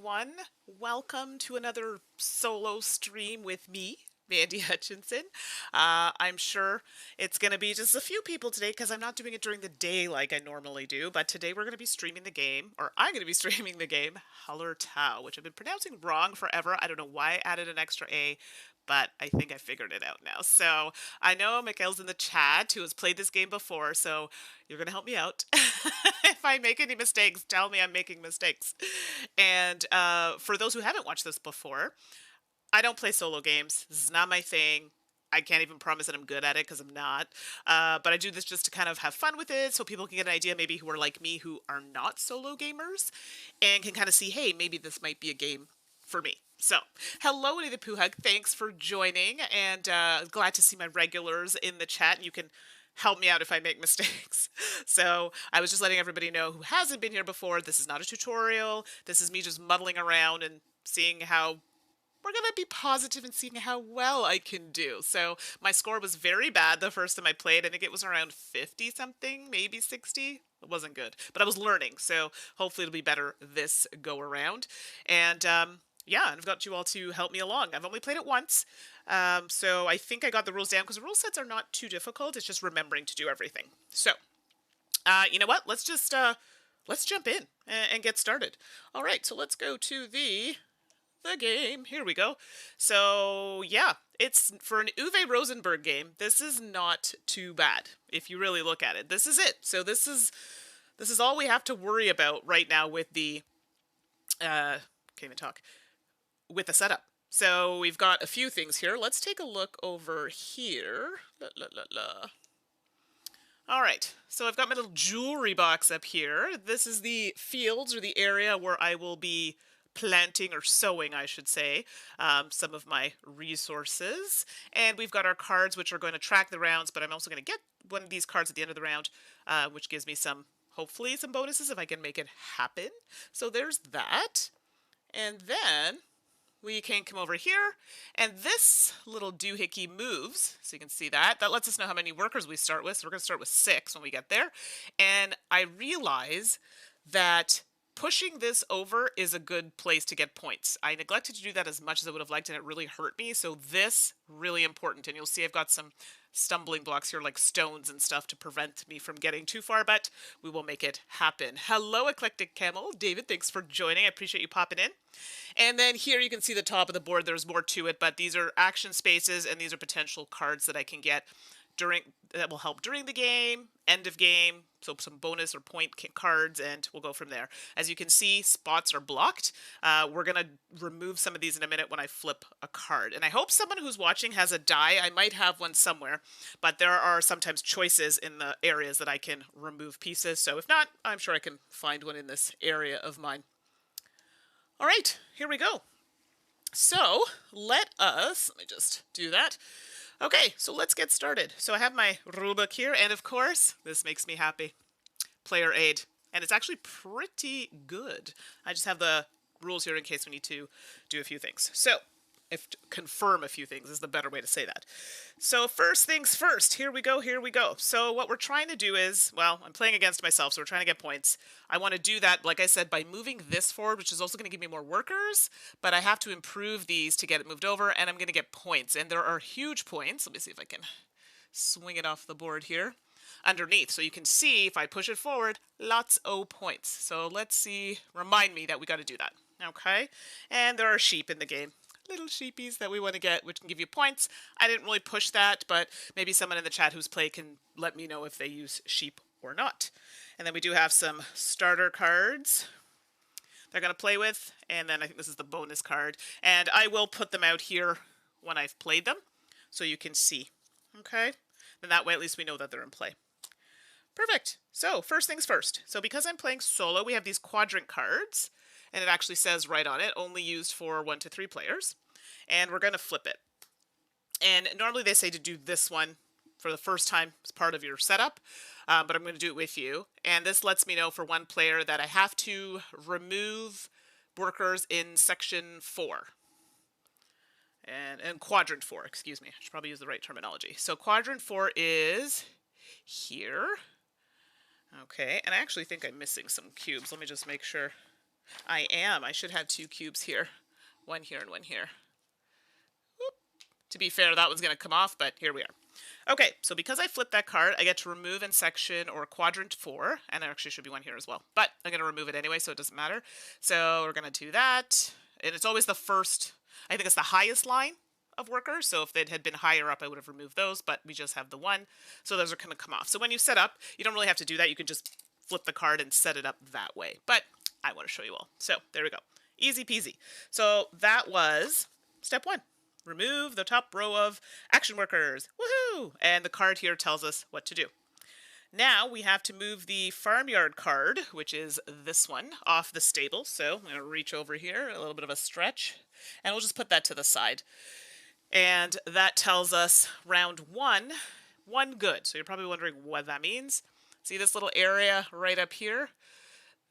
everyone. Welcome to another solo stream with me, Mandi Hutchinson. I'm sure it's going to be just a few people today because I'm not doing it during the day like I normally do. But today we're going to be streaming the game, or I'm going to be streaming the game Hallertau, which I've been pronouncing wrong forever. I don't know why I added an extra A, but I think I figured it out now. So I know Mikhail's in the chat who has played this game before, so you're going to help me out. If I make any mistakes, tell me I'm making mistakes. And for those who haven't watched this before, I don't play solo games. This is not my thing. I can't even promise that I'm good at it because I'm not. But I do this just to kind of have fun with it so people can get an idea, maybe who are like me, who are not solo gamers, and can kind of see, hey, maybe this might be a game for me. So, hello, Winnie the Pooh Hug. Thanks for joining, and glad to see my regulars in the chat. You can help me out if I make mistakes. So, I was just letting everybody know who hasn't been here before. This is not a tutorial. This is me just muddling around and seeing how we're going to be positive and seeing how well I can do. So my score was very bad the first time I played. I think it was around 50 something, maybe 60. It wasn't good, but I was learning. So hopefully it'll be better this go around. And yeah, and I've got you all to help me along. I've only played it once. So I think I got the rules down because the rule sets are not too difficult. It's just remembering to do everything. So you know what? Let's jump in and get started. All right, so let's go to the game. Here we go. So yeah, it's for an Uwe Rosenberg game. This is not too bad if you really look at it. This is it. So this is all we have to worry about right now with the can't even talk with the setup. So we've got a few things here. Let's take a look over here. All right, so I've got my little jewelry box up here. This is the fields, or the area where I will be planting, or sowing, I should say, some of my resources. And we've got our cards, which are going to track the rounds, but I'm also going to get one of these cards at the end of the round, which gives me hopefully some bonuses if I can make it happen. So there's that. And then we can come over here, and this little doohickey moves, so you can see that. That lets us know how many workers we start with, so we're going to start with 6 when we get there. And I realize that pushing this over is a good place to get points. I neglected to do that as much as I would have liked, and it really hurt me. So this, really important. And you'll see I've got some stumbling blocks here, like stones and stuff, to prevent me from getting too far, but we will make it happen. Hello, Eclectic Camel. David, thanks for joining. I appreciate you popping in. And then here you can see the top of the board. There's more to it, but these are action spaces, and these are potential cards that I can get that will help during the game, end of game, so some bonus or point cards, and we'll go from there. As you can see, spots are blocked. We're going to remove some of these in a minute when I flip a card. And I hope someone who's watching has a die. I might have one somewhere, but there are sometimes choices in the areas that I can remove pieces. So if not, I'm sure I can find one in this area of mine. All right, here we go. So let me just do that. Okay, so let's get started. So I have my rulebook here, and of course, this makes me happy. Player aid. And it's actually pretty good. I just have the rules here in case we need to do a few things. So, confirm a few things is the better way to say that. So first things first, here we go. So what we're trying to do is, well, I'm playing against myself, so we're trying to get points. I want to do that, like I said, by moving this forward, which is also going to give me more workers, but I have to improve these to get it moved over, and I'm going to get points. And there are huge points. Let me see if I can swing it off the board here. Underneath, so you can see if I push it forward, lots of points. So let's see, remind me that we got to do that. Okay, and there are sheep in the game. Little sheepies that we want to get, which can give you points. I didn't really push that, but maybe someone in the chat who's played can let me know if they use sheep or not. And then we do have some starter cards they're going to play with, and then I think this is the bonus card. And I will put them out here when I've played them, so you can see. Okay? Then that way at least we know that they're in play. Perfect. So first things first. So because I'm playing solo, we have these quadrant cards. And it actually says right on it, only used for 1 to 3 players. And we're going to flip it. And normally they say to do this one for the first time as part of your setup, but I'm going to do it with you. And this lets me know for 1 player that I have to remove workers in section 4. And quadrant 4, excuse me. I should probably use the right terminology. So quadrant 4 is here. Okay, and I actually think I'm missing some cubes. Let me just make sure. I am. I should have 2 cubes here. One here and one here. Whoop. To be fair, that one's going to come off, but here we are. Okay, so because I flipped that card, I get to remove in section or quadrant 4, and there actually should be one here as well, but I'm going to remove it anyway, so it doesn't matter. So we're going to do that, and it's always the first, I think it's the highest line of workers, so if they had been higher up, I would have removed those, but we just have the one, so those are going to come off. So when you set up, you don't really have to do that, you can just flip the card and set it up that way, but I want to show you all. So there we go, easy peasy. So that was step 1. Remove the top row of action workers. Woohoo! And the card here tells us what to do. Now we have to move the farmyard card, which is this one, off the stable. So I'm going to reach over here, a little bit of a stretch, and we'll just put that to the side. And that tells us round 1, 1 good. So you're probably wondering what that means. See this little area right up here?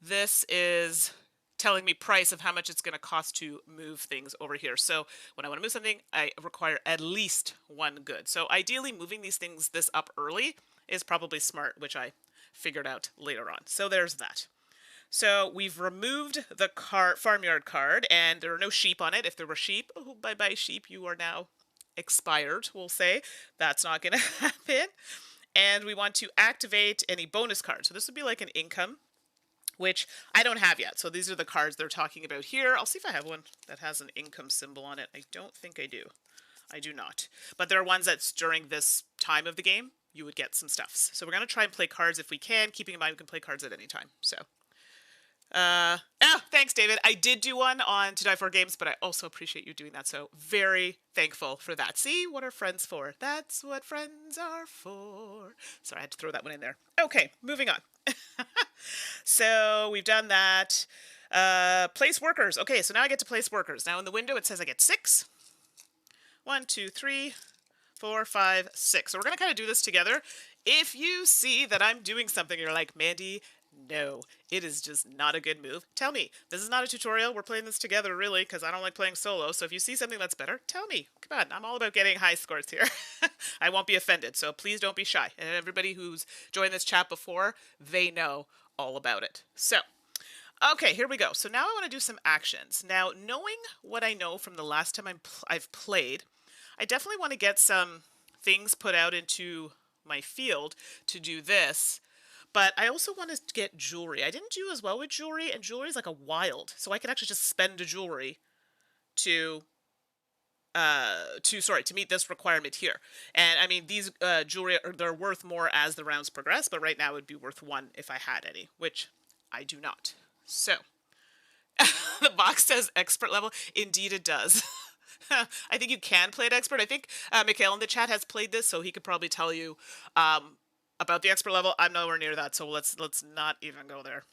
This is telling me price of how much it's going to cost to move things over here. So when I want to move something, I require at least 1 good. So ideally, moving these things this up early is probably smart, which I figured out later on. So there's that. So we've removed the farmyard card, and there are no sheep on it. If there were sheep, oh, bye-bye sheep, you are now expired, we'll say. That's not going to happen. And we want to activate any bonus cards. So this would be like an income, which I don't have yet. So these are the cards they're talking about here. I'll see if I have one that has an income symbol on it. I don't think I do. I do not. But there are ones that's during this time of the game, you would get some stuffs. So we're going to try and play cards if we can, keeping in mind we can play cards at any time. So, thanks, David. I did do one on To Die For Games, but I also appreciate you doing that. So very thankful for that. See, what are friends for? That's what friends are for. Sorry, I had to throw that one in there. Okay, moving on. So we've done that. Place workers. Okay, so now I get to place workers. Now in the window it says I get 6. 1, 2, 3, 4, 5, 6. So we're going to kind of do this together. If you see that I'm doing something, you're like, Mandy, no, it is just not a good move. Tell me. This is not a tutorial. We're playing this together, really, because I don't like playing solo. So if you see something that's better, tell me. Come on, I'm all about getting high scores here. I won't be offended, so please don't be shy. And everybody who's joined this chat before, they know all about it. So, okay, here we go. So now I want to do some actions. Now, knowing what I know from the last time I've played, I definitely want to get some things put out into my field to do this. But I also want to get jewelry. I didn't do as well with jewelry, and jewelry is like a wild. So I could actually just spend a jewelry to meet this requirement here. And I mean, these jewelry, they're worth more as the rounds progress, but right now it would be worth 1 if I had any, which I do not. So, the box says expert level. Indeed it does. I think you can play at expert. I think Mikhail in the chat has played this, so he could probably tell you about the expert level. I'm nowhere near that, so let's not even go there.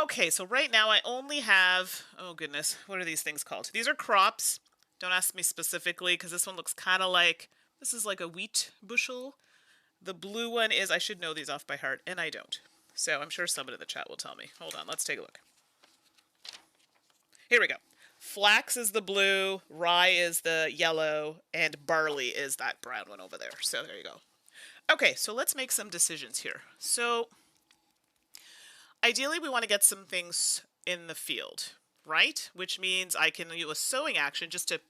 Okay, so right now I only have, oh goodness, what are these things called? These are crops. Don't ask me specifically, because this one looks kind of like, this is like a wheat bushel. The blue one is, I should know these off by heart, and I don't. So I'm sure somebody in the chat will tell me. Hold on, let's take a look. Here we go. Flax is the blue, rye is the yellow, and barley is that brown one over there. So there you go. Okay, so let's make some decisions here. So ideally we want to get some things in the field, right? Which means I can do a sowing action just to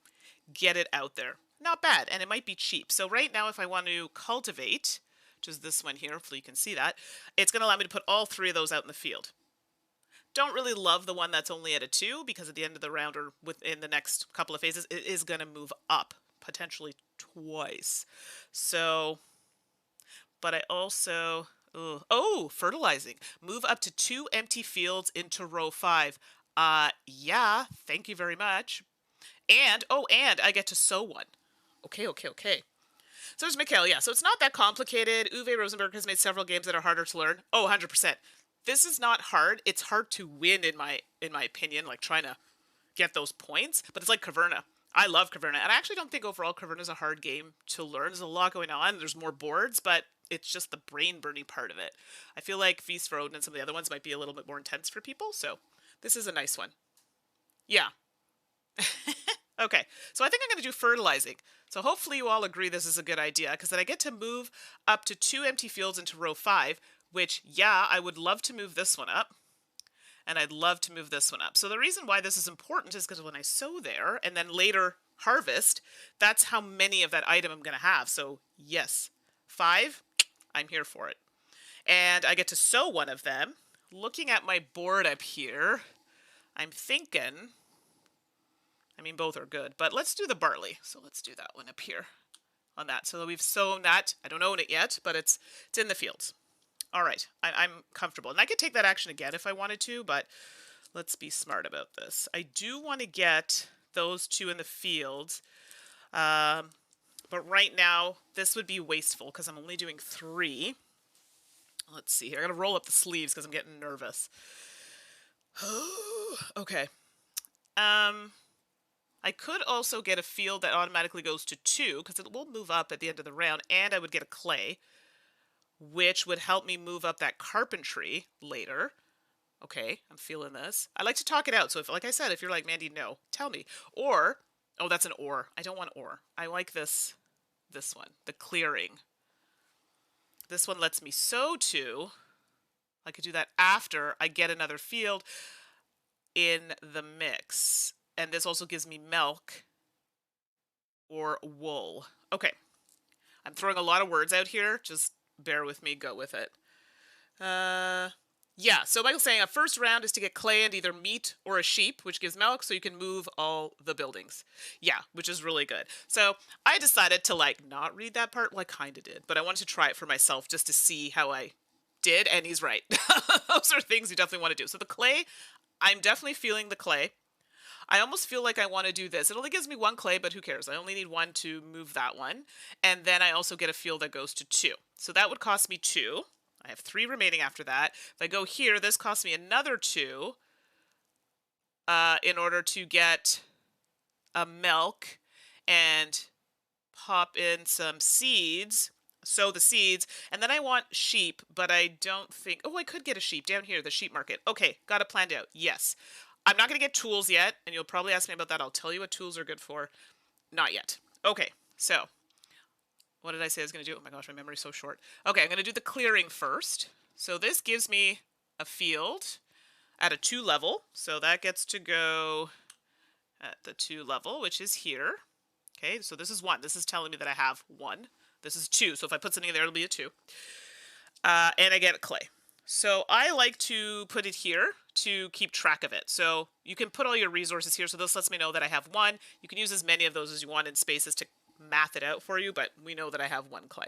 get it out there. Not bad, and it might be cheap. So right now if I want to cultivate, which is this one here, hopefully you can see that, it's going to allow me to put all 3 of those out in the field. Don't really love the one that's only at a 2, because at the end of the round or within the next couple of phases, it is going to move up, potentially twice. So, but I also, fertilizing. Move up to 2 empty fields into row 5. Yeah, thank you very much. And I get to sow 1. Okay. So there's Mikhail, yeah. So it's not that complicated. Uwe Rosenberg has made several games that are harder to learn. Oh, 100%. This is not hard. It's hard to win in my opinion, like trying to get those points. But it's like Caverna. I love Caverna. And I actually don't think overall Caverna is a hard game to learn. There's a lot going on. There's more boards, but it's just the brain-burning part of it. I feel like Feast for Odin and some of the other ones might be a little bit more intense for people. So this is a nice one. Yeah. Okay, so I think I'm going to do fertilizing. So hopefully you all agree this is a good idea, because then I get to move up to 2 empty fields into row 5, which, yeah, I would love to move this one up. and I'd love to move this one up. So the reason why this is important is because when I sow there and then later harvest, that's how many of that item I'm going to have. So yes, 5, I'm here for it. And I get to sow one of them. Looking at my board up here, I'm thinking, I mean, both are good, but let's do the barley. So let's do that one up here on that. So we've sown that. I don't own it yet, but it's in the fields. All right, I'm comfortable. And I could take that action again if I wanted to, but let's be smart about this. I do want to get those 2 in the fields, but right now this would be wasteful because I'm only doing 3. Let's see here. I got to roll up the sleeves because I'm getting nervous. Okay. I could also get a field that automatically goes to 2 because it will move up at the end of the round, and I would get a clay, which would help me move up that carpentry later. Okay, I'm feeling this. I like to talk it out. So if, like I said, if you're like, Mandy, no, tell me. Or, oh, that's an or. I don't want or. I like this one, the clearing. This one lets me sow 2. I could do that after I get another field in the mix. And this also gives me milk or wool. Okay, I'm throwing a lot of words out here. Just bear with me, go with it. Yeah, so Michael's saying a first round is to get clay and either meat or a sheep, which gives milk, so you can move all the buildings. Yeah, which is really good. So I decided to not read that part. Well, I kind of did, but I wanted to try it for myself just to see how I did, and he's right. Those are things you definitely want to do. So the clay, I'm definitely feeling the clay. I almost feel like I want to do this. It only gives me 1 clay, but who cares? I only need 1 to move that one. And then I also get a field that goes to 2. So that would cost me 2. I have 3 remaining after that. If I go here, this costs me another 2 in order to get a milk and pop in some seeds, sow the seeds, and then I want sheep, but I don't think, oh, I could get a sheep down here, the sheep market. Okay, got it planned out. Yes. I'm not going to get tools yet, and you'll probably ask me about that. I'll tell you what tools are good for. Not yet. Okay, so what did I say I was going to do? Oh my gosh, my memory's so short. Okay, I'm going to do the clearing first. So this gives me a field at a 2 level. So that gets to go at the 2 level, which is here. Okay, so this is 1. This is telling me that I have 1. This is 2. So if I put something in there, it'll be a 2. And I get a clay. So I like to put it here to keep track of it. So you can put all your resources here. So this lets me know that I have 1. You can use as many of those as you want in spaces to math it out for you, but we know that I have 1 clay.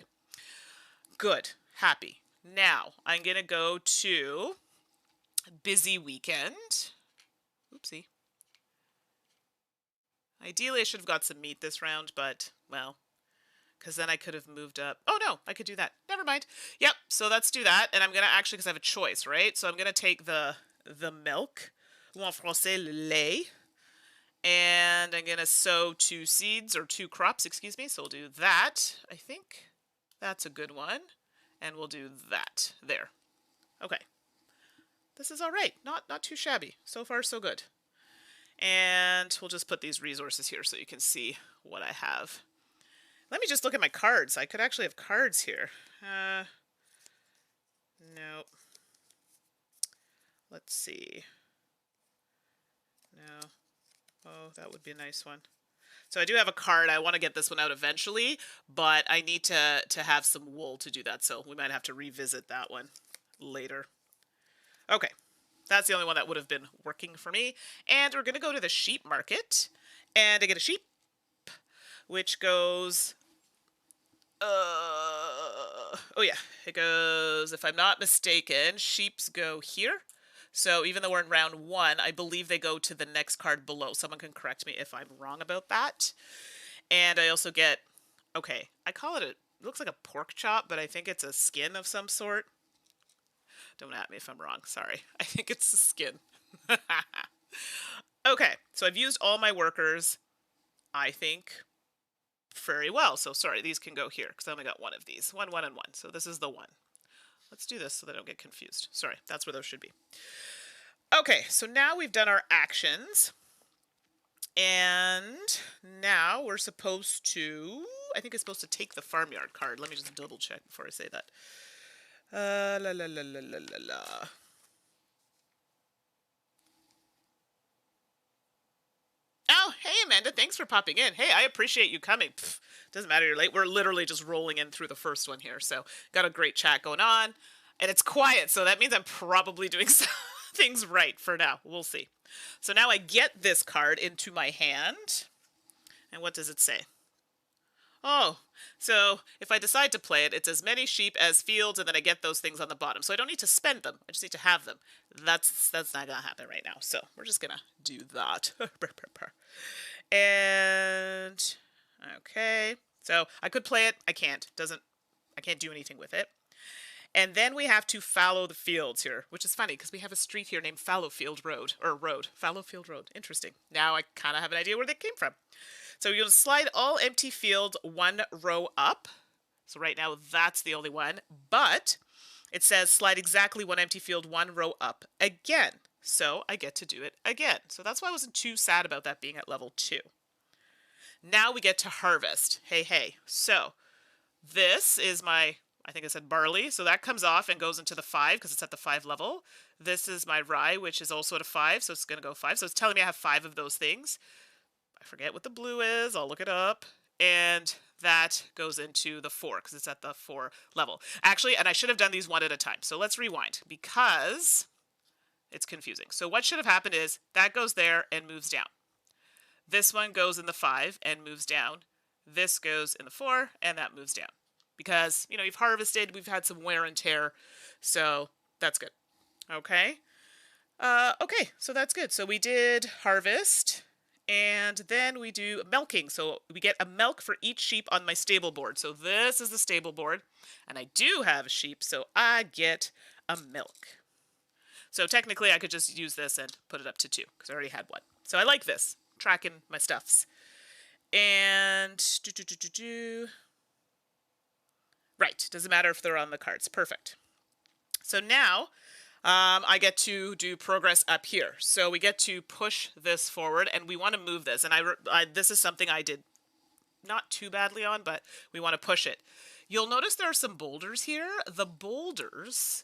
Good. Happy. Now I'm going to go to busy weekend. Oopsie. Ideally, I should have got some meat this round, but, well, because then I could have moved up. Oh, no, I could do that. Never mind. Yep, so let's do that. And I'm going to actually, because I have a choice, right? So I'm going to take the milk, ou en français, le lait. And I'm going to sow 2 seeds, or 2 crops, excuse me. So we'll do that. I think that's a good one. And we'll do that there. Okay. This is all right. Not too shabby. So far, so good. And we'll just put these resources here so you can see what I have. Let me just look at my cards. I could actually have cards here. Nope. Let's see. No. Oh, that would be a nice one. So I do have a card. I want to get this one out eventually, but I need to have some wool to do that, so we might have to revisit that one later. Okay. That's the only one that would have been working for me. And we're going to go to the sheep market, and I get a sheep, which goes... oh yeah, it goes, if I'm not mistaken, sheeps go here. So even though we're in round 1, I believe they go to the next card below. Someone can correct me if I'm wrong about that. And I also get, okay, I call it it looks like a pork chop, but I think it's a skin of some sort. Don't at me if I'm wrong, sorry. I think it's the skin. Okay, so I've used all my workers, I think, very well. So sorry, these can go here because I only got 1 of these. 1, 1, and 1. So this is the 1. Let's do this so they don't get confused. Sorry, that's where those should be. Okay, so now we've done our actions. And now we're supposed to... I think it's supposed to take the farmyard card. Let me just double check before I say that. La la la la la la la. Oh, hey, Amanda, thanks for popping in. Hey, I appreciate you coming. Pff, doesn't matter you're late. We're literally just rolling in through the first one here. So, got a great chat going on. And it's quiet, so that means I'm probably doing things right for now. We'll see. So now I get this card into my hand. And what does it say? Oh, so if I decide to play it, it's as many sheep as fields, and then I get those things on the bottom. So I don't need to spend them. I just need to have them. That's not going to happen right now. So we're just going to do that. And, okay. So I could play it. I can't. I can't do anything with it. And then we have to fallow the fields here, which is funny because we have a street here named Fallowfield Road, or Road. Fallowfield Road. Interesting. Now I kind of have an idea where they came from. So you'll slide all empty fields one row up. So right now that's the only one. But it says slide exactly one empty field one row up again. So I get to do it again. So that's why I wasn't too sad about that being at level 2. Now we get to harvest. Hey, hey. So this is my, I think I said barley. So that comes off and goes into the 5 because it's at the 5 level. This is my rye, which is also at a 5. So it's going to go 5. So it's telling me I have 5 of those things. I forget what the blue is. I'll look it up. And that goes into the 4 because it's at the 4 level. Actually, and I should have done these one at a time. So let's rewind because it's confusing. So what should have happened is that goes there and moves down. This one goes in the 5 and moves down. This goes in the 4 and that moves down. Because, you know, you've harvested, we've had some wear and tear. So that's good. Okay. Okay, so that's good. So we did harvest. And then we do milking. So we get a milk for each sheep on my stable board. So this is the stable board. And I do have a sheep, so I get a milk. So technically I could just use this and put it up to 2 because I already had one. So I like this, tracking my stuffs. And right, doesn't matter if they're on the cards. Perfect. So now I get to do progress up here. So we get to push this forward, and we want to move this. And this is something I did not too badly on, but we want to push it. You'll notice there are some boulders here. The boulders,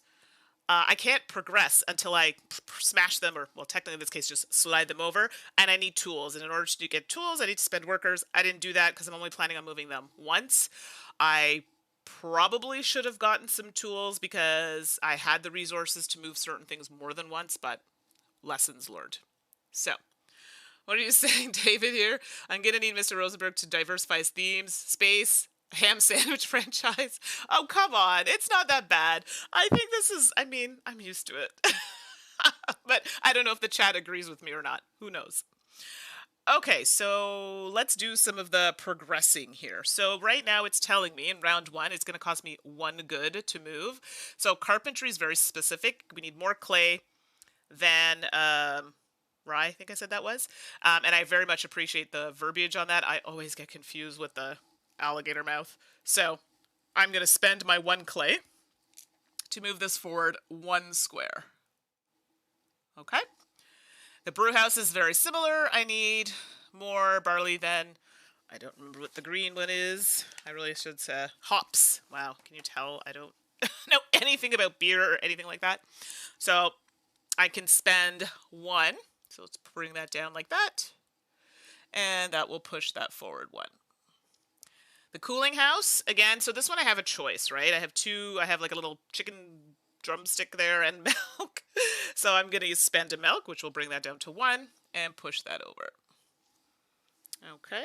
I can't progress until I smash them, or, well, technically in this case, just slide them over. And I need tools. And in order to get tools, I need to spend workers. I didn't do that because I'm only planning on moving them once. I probably should have gotten some tools because I had the resources to move certain things more than once, but lessons learned. So, what are you saying, David, here? I'm going to need Mr. Rosenberg to diversify his themes, space, ham sandwich franchise. Oh, come on. It's not that bad. I think this is, I mean, I'm used to it. But I don't know if the chat agrees with me or not. Who knows? Okay, so let's do some of the progressing here. So right now it's telling me in round 1 it's going to cost me 1 good to move. So carpentry is very specific. We need more clay than rye, I think I said that was. And I very much appreciate the verbiage on that. I always get confused with the alligator mouth. So I'm going to spend my 1 clay to move this forward 1 square. Okay. The brew house is very similar. I need more barley than, I don't remember what the green one is. I really should say hops. Wow, can you tell I don't know anything about beer or anything like that? So I can spend 1. So let's bring that down like that. And that will push that forward 1. The cooling house, again, so this one I have a choice, right? I have 2, I have like a little chicken drumstick there and milk. So I'm going to spend a milk, which will bring that down to 1 and push that over. Okay.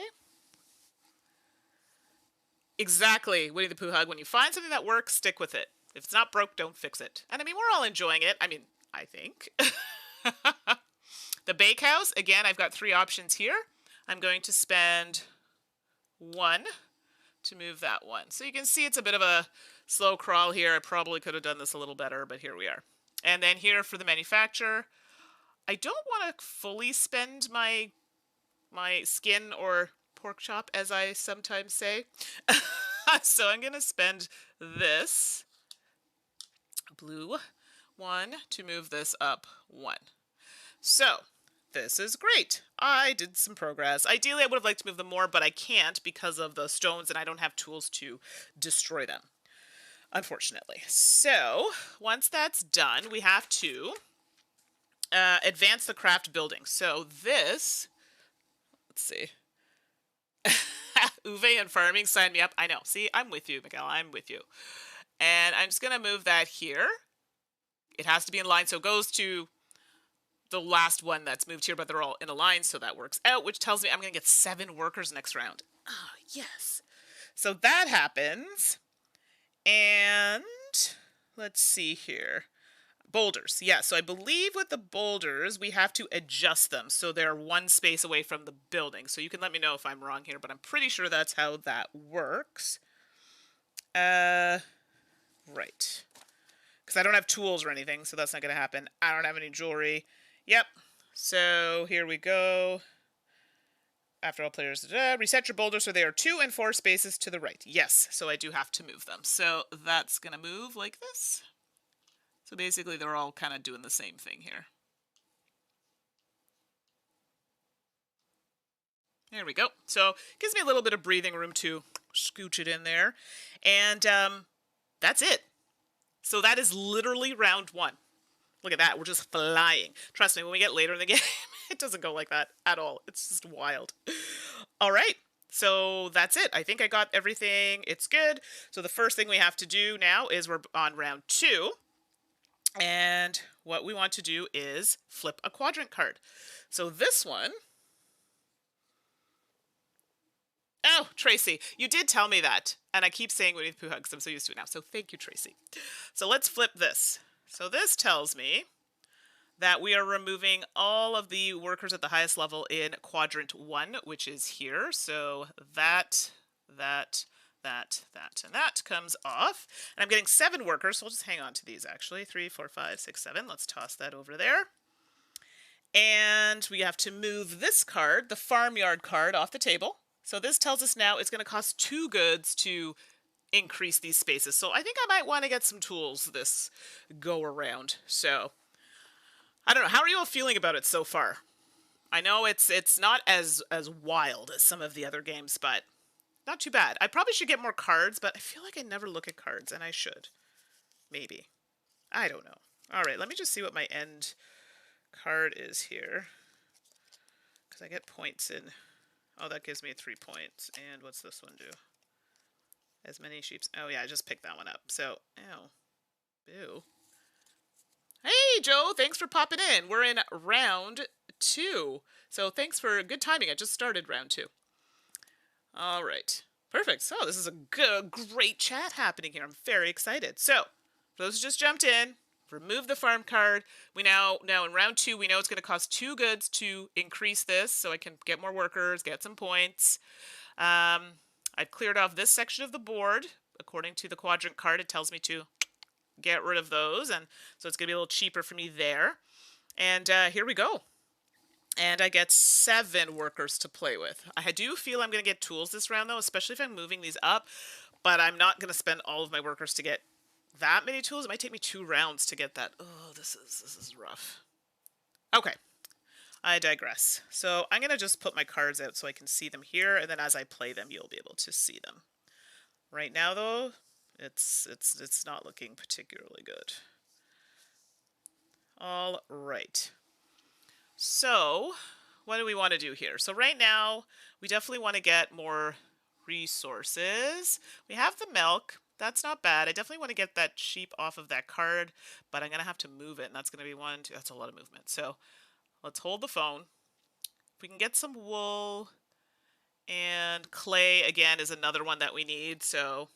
Exactly, Winnie the Pooh hug. When you find something that works, stick with it. If it's not broke, don't fix it. And I mean, we're all enjoying it. I mean, I think. The bakehouse, again, I've got 3 options here. I'm going to spend 1 to move that 1. So you can see it's a bit of a slow crawl here. I probably could have done this a little better, but here we are. And then here for the manufacturer, I don't want to fully spend my skin or pork chop, as I sometimes say. So I'm going to spend this blue 1 to move this up 1. So this is great. I did some progress. Ideally, I would have liked to move them more, but I can't because of the stones, and I don't have tools to destroy them, unfortunately. So once that's done, we have to advance the craft building. So this Let's see. Uwe and farming, sign me up. I know. See, I'm with you, Miguel. I'm with you. And I'm just going to move that here. It has to be in line, so it goes to the last one that's moved here, but they're all in a line, so that works out, which tells me I'm going to get 7 workers next round. Oh, yes. So that happens. And let's see here. Boulders. Yeah, so I believe with the boulders, we have to adjust them so they're 1 space away from the building. So you can let me know if I'm wrong here, but I'm pretty sure that's how that works. Right. Because I don't have tools or anything, so that's not going to happen. I don't have any jewelry. Yep. So here we go. After all players, reset your boulders so they are 2 and 4 spaces to the right. Yes, so I do have to move them. So that's going to move like this. So basically, they're all kind of doing the same thing here. There we go. So it gives me a little bit of breathing room to scooch it in there. And that's it. So that is literally round 1. Look at that. We're just flying. Trust me, when we get later in the game, it doesn't go like that at all. It's just wild. All right. So that's it. I think I got everything. It's good. So the first thing we have to do now is we're on round 2. And what we want to do is flip a quadrant card. So this one... Oh, Tracy, you did tell me that. And I keep saying Winnie the Pooh hugs. I'm so used to it now. So thank you, Tracy. So let's flip this. So this tells me that we are removing all of the workers at the highest level in quadrant 1, which is here. So that, and that comes off. And I'm getting 7 workers, so we'll just hang on to these actually. 3, 4, 5, 6, 7. Let's toss that over there. And we have to move this card, the farmyard card, off the table. So this tells us now it's going to cost 2 goods to increase these spaces. So I think I might want to get some tools this go around. So I don't know. How are you all feeling about it so far? I know it's not as wild as some of the other games, but not too bad. I probably should get more cards, but I feel like I never look at cards, and I should. Maybe. I don't know. All right, let me just see what my end card is here. Because I get points in... Oh, that gives me 3 points. And what's this one do? As many sheep... Oh, yeah, I just picked that one up. So, ow. Boo. Hey, Joe, thanks for popping in. We're in round 2. So thanks for good timing. I just started round 2. All right. Perfect. So this is a great chat happening here. I'm very excited. So for those who just jumped in, remove the farm card. We now in round 2, we know it's going to cost 2 goods to increase this, so I can get more workers, get some points. I've cleared off this section of the board. According to the quadrant card, it tells me to get rid of those, and so it's going to be a little cheaper for me there. And here we go. And I get 7 workers to play with. I do feel I'm going to get tools this round, though, especially if I'm moving these up. But I'm not going to spend all of my workers to get that many tools. It might take me 2 rounds to get that. Oh, this is rough. Okay. I digress. So I'm going to just put my cards out so I can see them here. And then as I play them, you'll be able to see them. Right now, though, it's not looking particularly good. All right. So, what do we want to do here? So right now, we definitely want to get more resources. We have the milk. That's not bad. I definitely want to get that sheep off of that card, but I'm going to have to move it, and that's going to be 1, 2. That's a lot of movement. So let's hold the phone. If we can get some wool, and clay, again, is another one that we need, so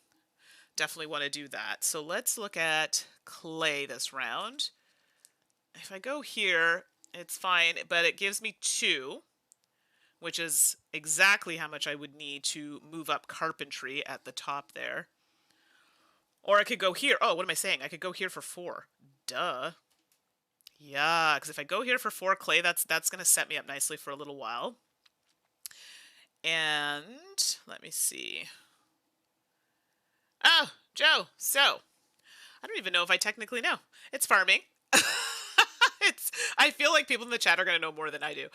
definitely want to do that. So let's look at clay this round. If I go here... It's fine, but it gives me 2, which is exactly how much I would need to move up carpentry at the top there. Or I could go here. Oh, what am I saying? I could go here for 4. Duh. Yeah, because if I go here for 4 clay, that's going to set me up nicely for a little while. And let me see. Oh, Joe. So, I don't even know if I technically know. It's farming. I feel like people in the chat are going to know more than I do.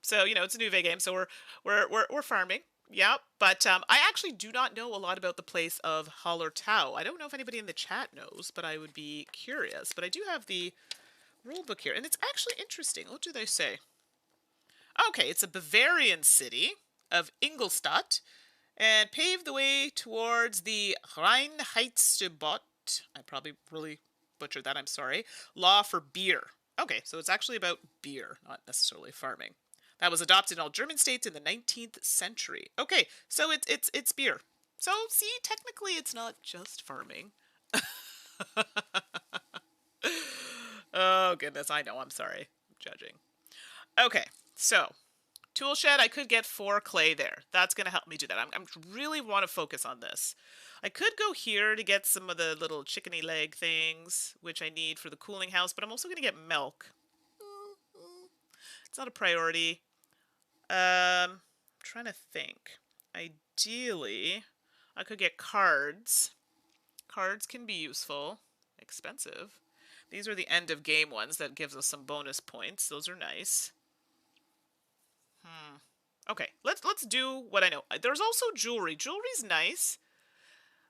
So, you know, it's a Uwe game, so we're farming. Yeah, but I actually do not know a lot about the place of Hallertau. I don't know if anybody in the chat knows, but I would be curious. But I do have the rule book here, and it's actually interesting. What do they say? Okay, it's a Bavarian city of Ingolstadt and paved the way towards the Reinheitsgebot. I probably really butchered that, I'm sorry. Law for beer. Okay, so it's actually about beer, not necessarily farming. That was adopted in all German states in the 19th century. Okay, so it's beer. So see, technically it's not just farming. Oh goodness, I know, I'm sorry. I'm judging. Okay, so tool shed, I could get 4 clay there. That's going to help me do that. I'm really want to focus on this. I could go here to get some of the little chickeny leg things, which I need for the cooling house, but I'm also going to get milk. It's not a priority. I'm trying to think. Ideally, I could get cards. Cards can be useful. Expensive. These are the end of game ones that gives us some bonus points. Those are nice. Okay, let's do what I know. There's also jewelry. Jewelry's nice.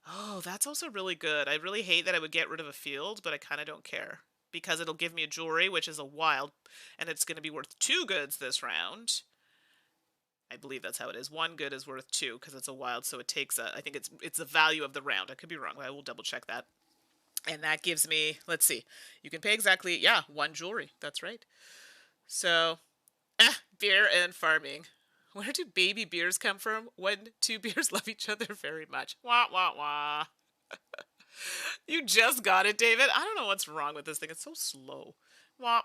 Oh, that's also really good. I really hate that I would get rid of a field, but I kind of don't care. Because it'll give me a jewelry, which is a wild, and it's going to be worth 2 goods this round. I believe that's how it is. 1 good is worth 2, because it's a wild, so it takes a... I think it's the value of the round. I could be wrong, but I will double check that. And that gives me... Let's see. You can pay exactly... Yeah, 1 jewelry. That's right. So... beer and farming. Where do baby beers come from? When 2 beers love each other very much. Wah, wah, wah. You just got it, David. I don't know what's wrong with this thing. It's so slow. Wah.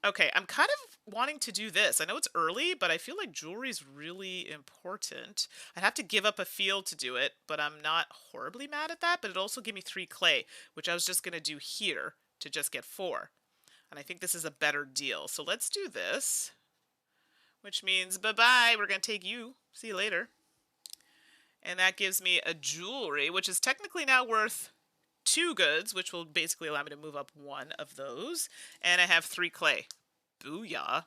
Okay, I'm kind of wanting to do this. I know it's early, but I feel like jewelry's really important. I'd have to give up a field to do it, but I'm not horribly mad at that. But it'd also give me 3 clay, which I was just going to do here to just get 4. And I think this is a better deal. So let's do this. Which means, bye-bye, we're going to take you. See you later. And that gives me a jewelry, which is technically now worth 2 goods, which will basically allow me to move up 1 of those. And I have 3 clay. Booyah.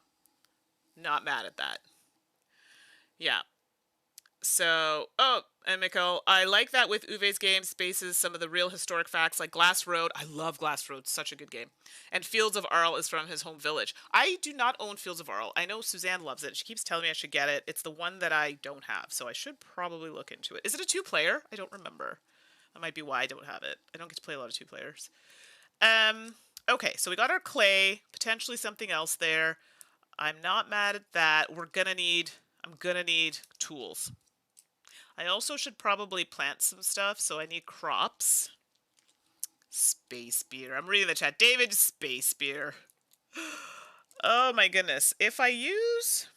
Not mad at that. Yeah. So, oh, and Mikkel, I like that with Uwe's game spaces some of the real historic facts like Glass Road. I love Glass Road, such a good game. And Fields of Arle is from his home village. I do not own Fields of Arle. I know Suzanne loves it. She keeps telling me I should get it. It's the one that I don't have, so I should probably look into it. Is it a 2-player? I don't remember. That might be why I don't have it. I don't get to play a lot of 2 players. Okay, so we got our clay, potentially something else there. I'm not mad at that. I'm gonna need tools. I also should probably plant some stuff, so I need crops. Space beer. I'm reading the chat. David, space beer. Oh my goodness. If I use...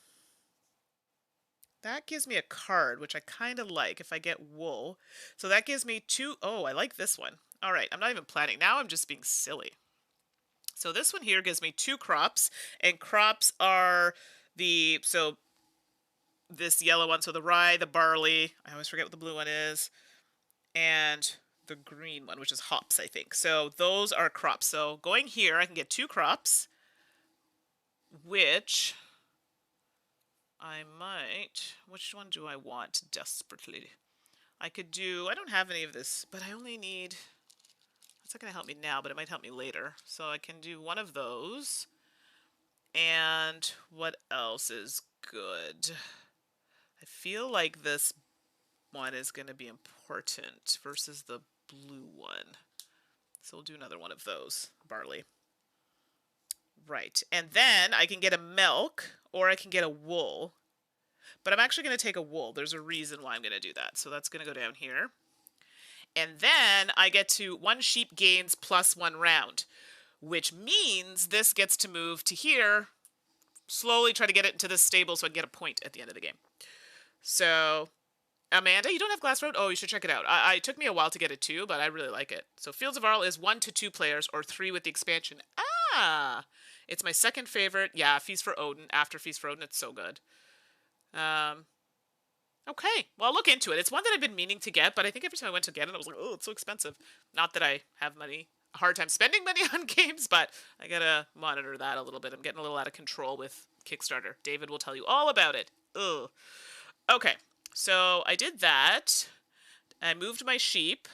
That gives me a card, which I kind of like if I get wool. So that gives me 2... Oh, I like this one. All right, I'm not even planning. Now I'm just being silly. So this one here gives me 2 crops, and crops are the... So this yellow one, so the rye, the barley, I always forget what the blue one is, and the green one, which is hops, I think. So those are crops. So going here, I can get 2 crops, which I might... Which one do I want desperately? I could do... I don't have any of this, but I only need... That's not going to help me now, but it might help me later. So I can do one of those. And what else is good? I feel like this one is going to be important versus the blue one. So we'll do another one of those. Barley. Right. And then I can get a milk or I can get a wool. But I'm actually going to take a wool. There's a reason why I'm going to do that. So that's going to go down here. And then I get to 1 sheep gains plus 1 round, which means this gets to move to here. Slowly try to get it into this stable so I can get a point at the end of the game. So, Amanda, you don't have Glass Road? Oh, you should check it out. It took me a while to get it too, but I really like it. So Fields of Arle is 1 to 2 players or 3 with the expansion. Ah! It's my second favorite. Yeah, Feast for Odin. After Feast for Odin, it's so good. Okay, well, I'll look into it. It's one that I've been meaning to get, but I think every time I went to get it, I was like, oh, it's so expensive. Not that I have money, a hard time spending money on games, but I gotta monitor that a little bit. I'm getting a little out of control with Kickstarter. David will tell you all about it. Ugh. Okay, so I did that. I moved my sheep,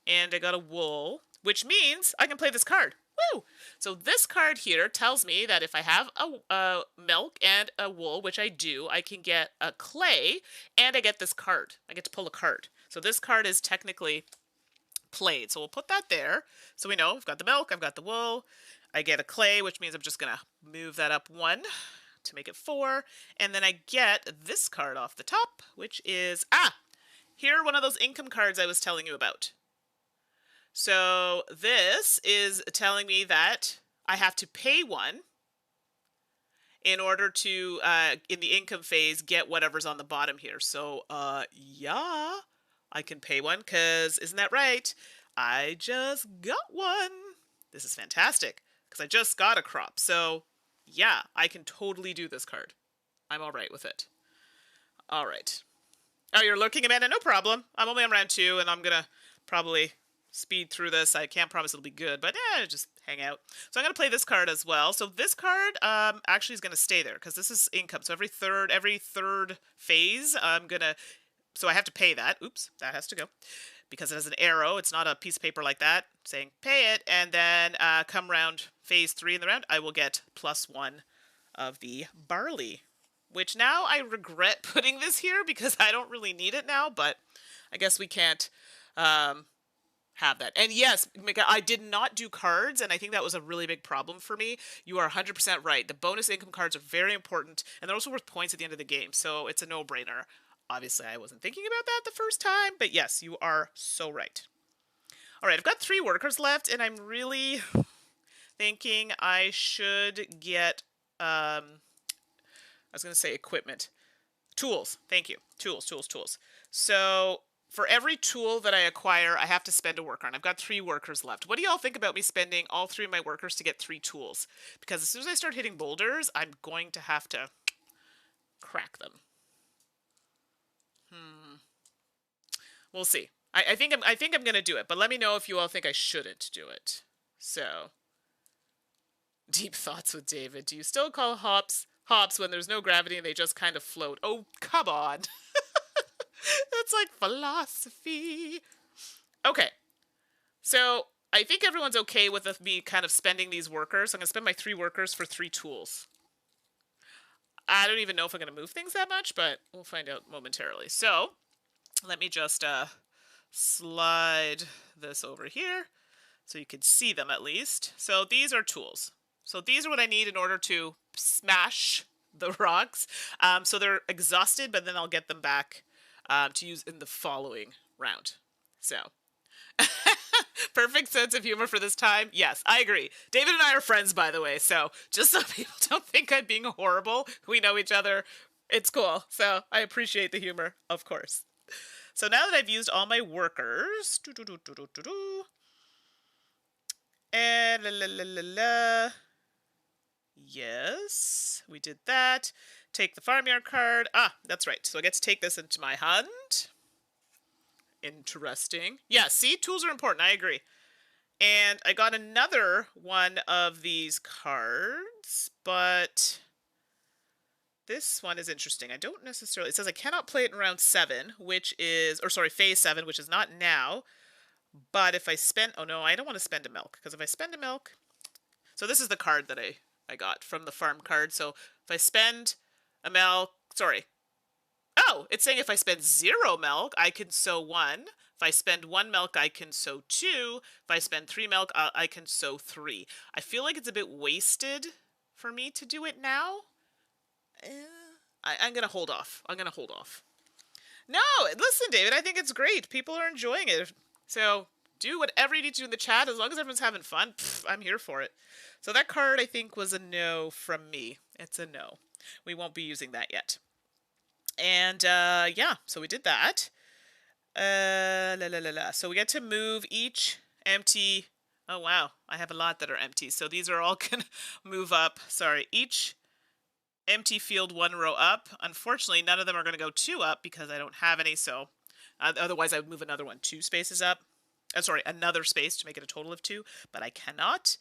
and I got a wool, which means I can play this card. Woo! So this card here tells me that if I have a milk and a wool, which I do, I can get a clay, and I get this card. I get to pull a card. So this card is technically played. So we'll put that there. So we know I've got the milk, I've got the wool. I get a clay, which means I'm just going to move that up 1 to make it 4. And then I get this card off the top, which is, here, one of those income cards I was telling you about. So this is telling me that I have to pay one in order to, in the income phase, get whatever's on the bottom here. So, yeah, I can pay one because, isn't that right? I just got one. This is fantastic because I just got a crop. So, yeah, I can totally do this card. I'm all right with it. All right. Oh, you're lurking, Amanda? No problem. I'm only on round 2, and I'm going to probably speed through this. I can't promise it'll be good, but just hang out. So I'm going to play this card as well. So this card actually is going to stay there because this is income. So every third phase, so I have to pay that. Oops, that has to go. Because it has an arrow, it's not a piece of paper like that saying pay it. And then come round phase 3 in the round, I will get +1 of the barley. Which now I regret putting this here because I don't really need it now, but I guess we can't have that. And yes, I did not do cards, and I think that was a really big problem for me. You are 100% right. The bonus income cards are very important, and they're also worth points at the end of the game, so it's a no-brainer. Obviously, I wasn't thinking about that the first time, but yes, you are so right. All right, I've got 3 workers left, and I'm really thinking I should get, I was going to say equipment. Tools, thank you. Tools. So for every tool that I acquire, I have to spend a worker, and I've got 3 workers left. What do y'all think about me spending all 3 of my workers to get 3 tools? Because as soon as I start hitting boulders, I'm going to have to crack them. We'll see. I think I'm gonna do it, but let me know if you all think I shouldn't do it. So, deep thoughts with David. Do you still call hops when there's no gravity and they just kind of float? Oh, come on. That's like philosophy. Okay. So, I think everyone's okay with me kind of spending these workers. I'm going to spend my 3 workers for 3 tools. I don't even know if I'm going to move things that much, but we'll find out momentarily. So, let me just slide this over here so you can see them at least. So these are tools. So these are what I need in order to smash the rocks. So they're exhausted, but then I'll get them back to use in the following round. So, perfect sense of humor for this time. Yes, I agree. David and I are friends, by the way, so just so people don't think I'm being horrible, we know each other. It's cool. So I appreciate the humor, of course. So now that I've used all my workers, and yes, we did that. Take the farmyard card. That's right. So I get to take this into my hunt. Interesting. Yeah, see, tools are important. I agree. And I got another one of these cards, but this one is interesting. I don't necessarily... It says I cannot play it in round 7, which is... Or sorry, phase 7, which is not now. But if I spend... Oh, no, I don't want to spend a milk. Because if I spend a milk... So this is the card that I got from the farm card. So if I spend a milk... Sorry. Oh, it's saying if I spend 0 milk, I can sow 1. If I spend 1 milk, I can sow 2. If I spend 3 milk, I can sow 3. I feel like it's a bit wasted for me to do it now. I'm going to hold off. No, listen, David, I think it's great. People are enjoying it. So do whatever you need to do in the chat. As long as everyone's having fun, I'm here for it. So that card, I think, was a no from me. It's a no. We won't be using that yet. And, yeah, so we did that. So we get to move each empty... Oh, wow. I have a lot that are empty. So these are all going to move up. Sorry, each... empty field 1 row up. Unfortunately, none of them are going to go 2 up because I don't have any, so otherwise I would move another one 2 spaces up. Sorry, another space to make it a total of 2, but I cannot.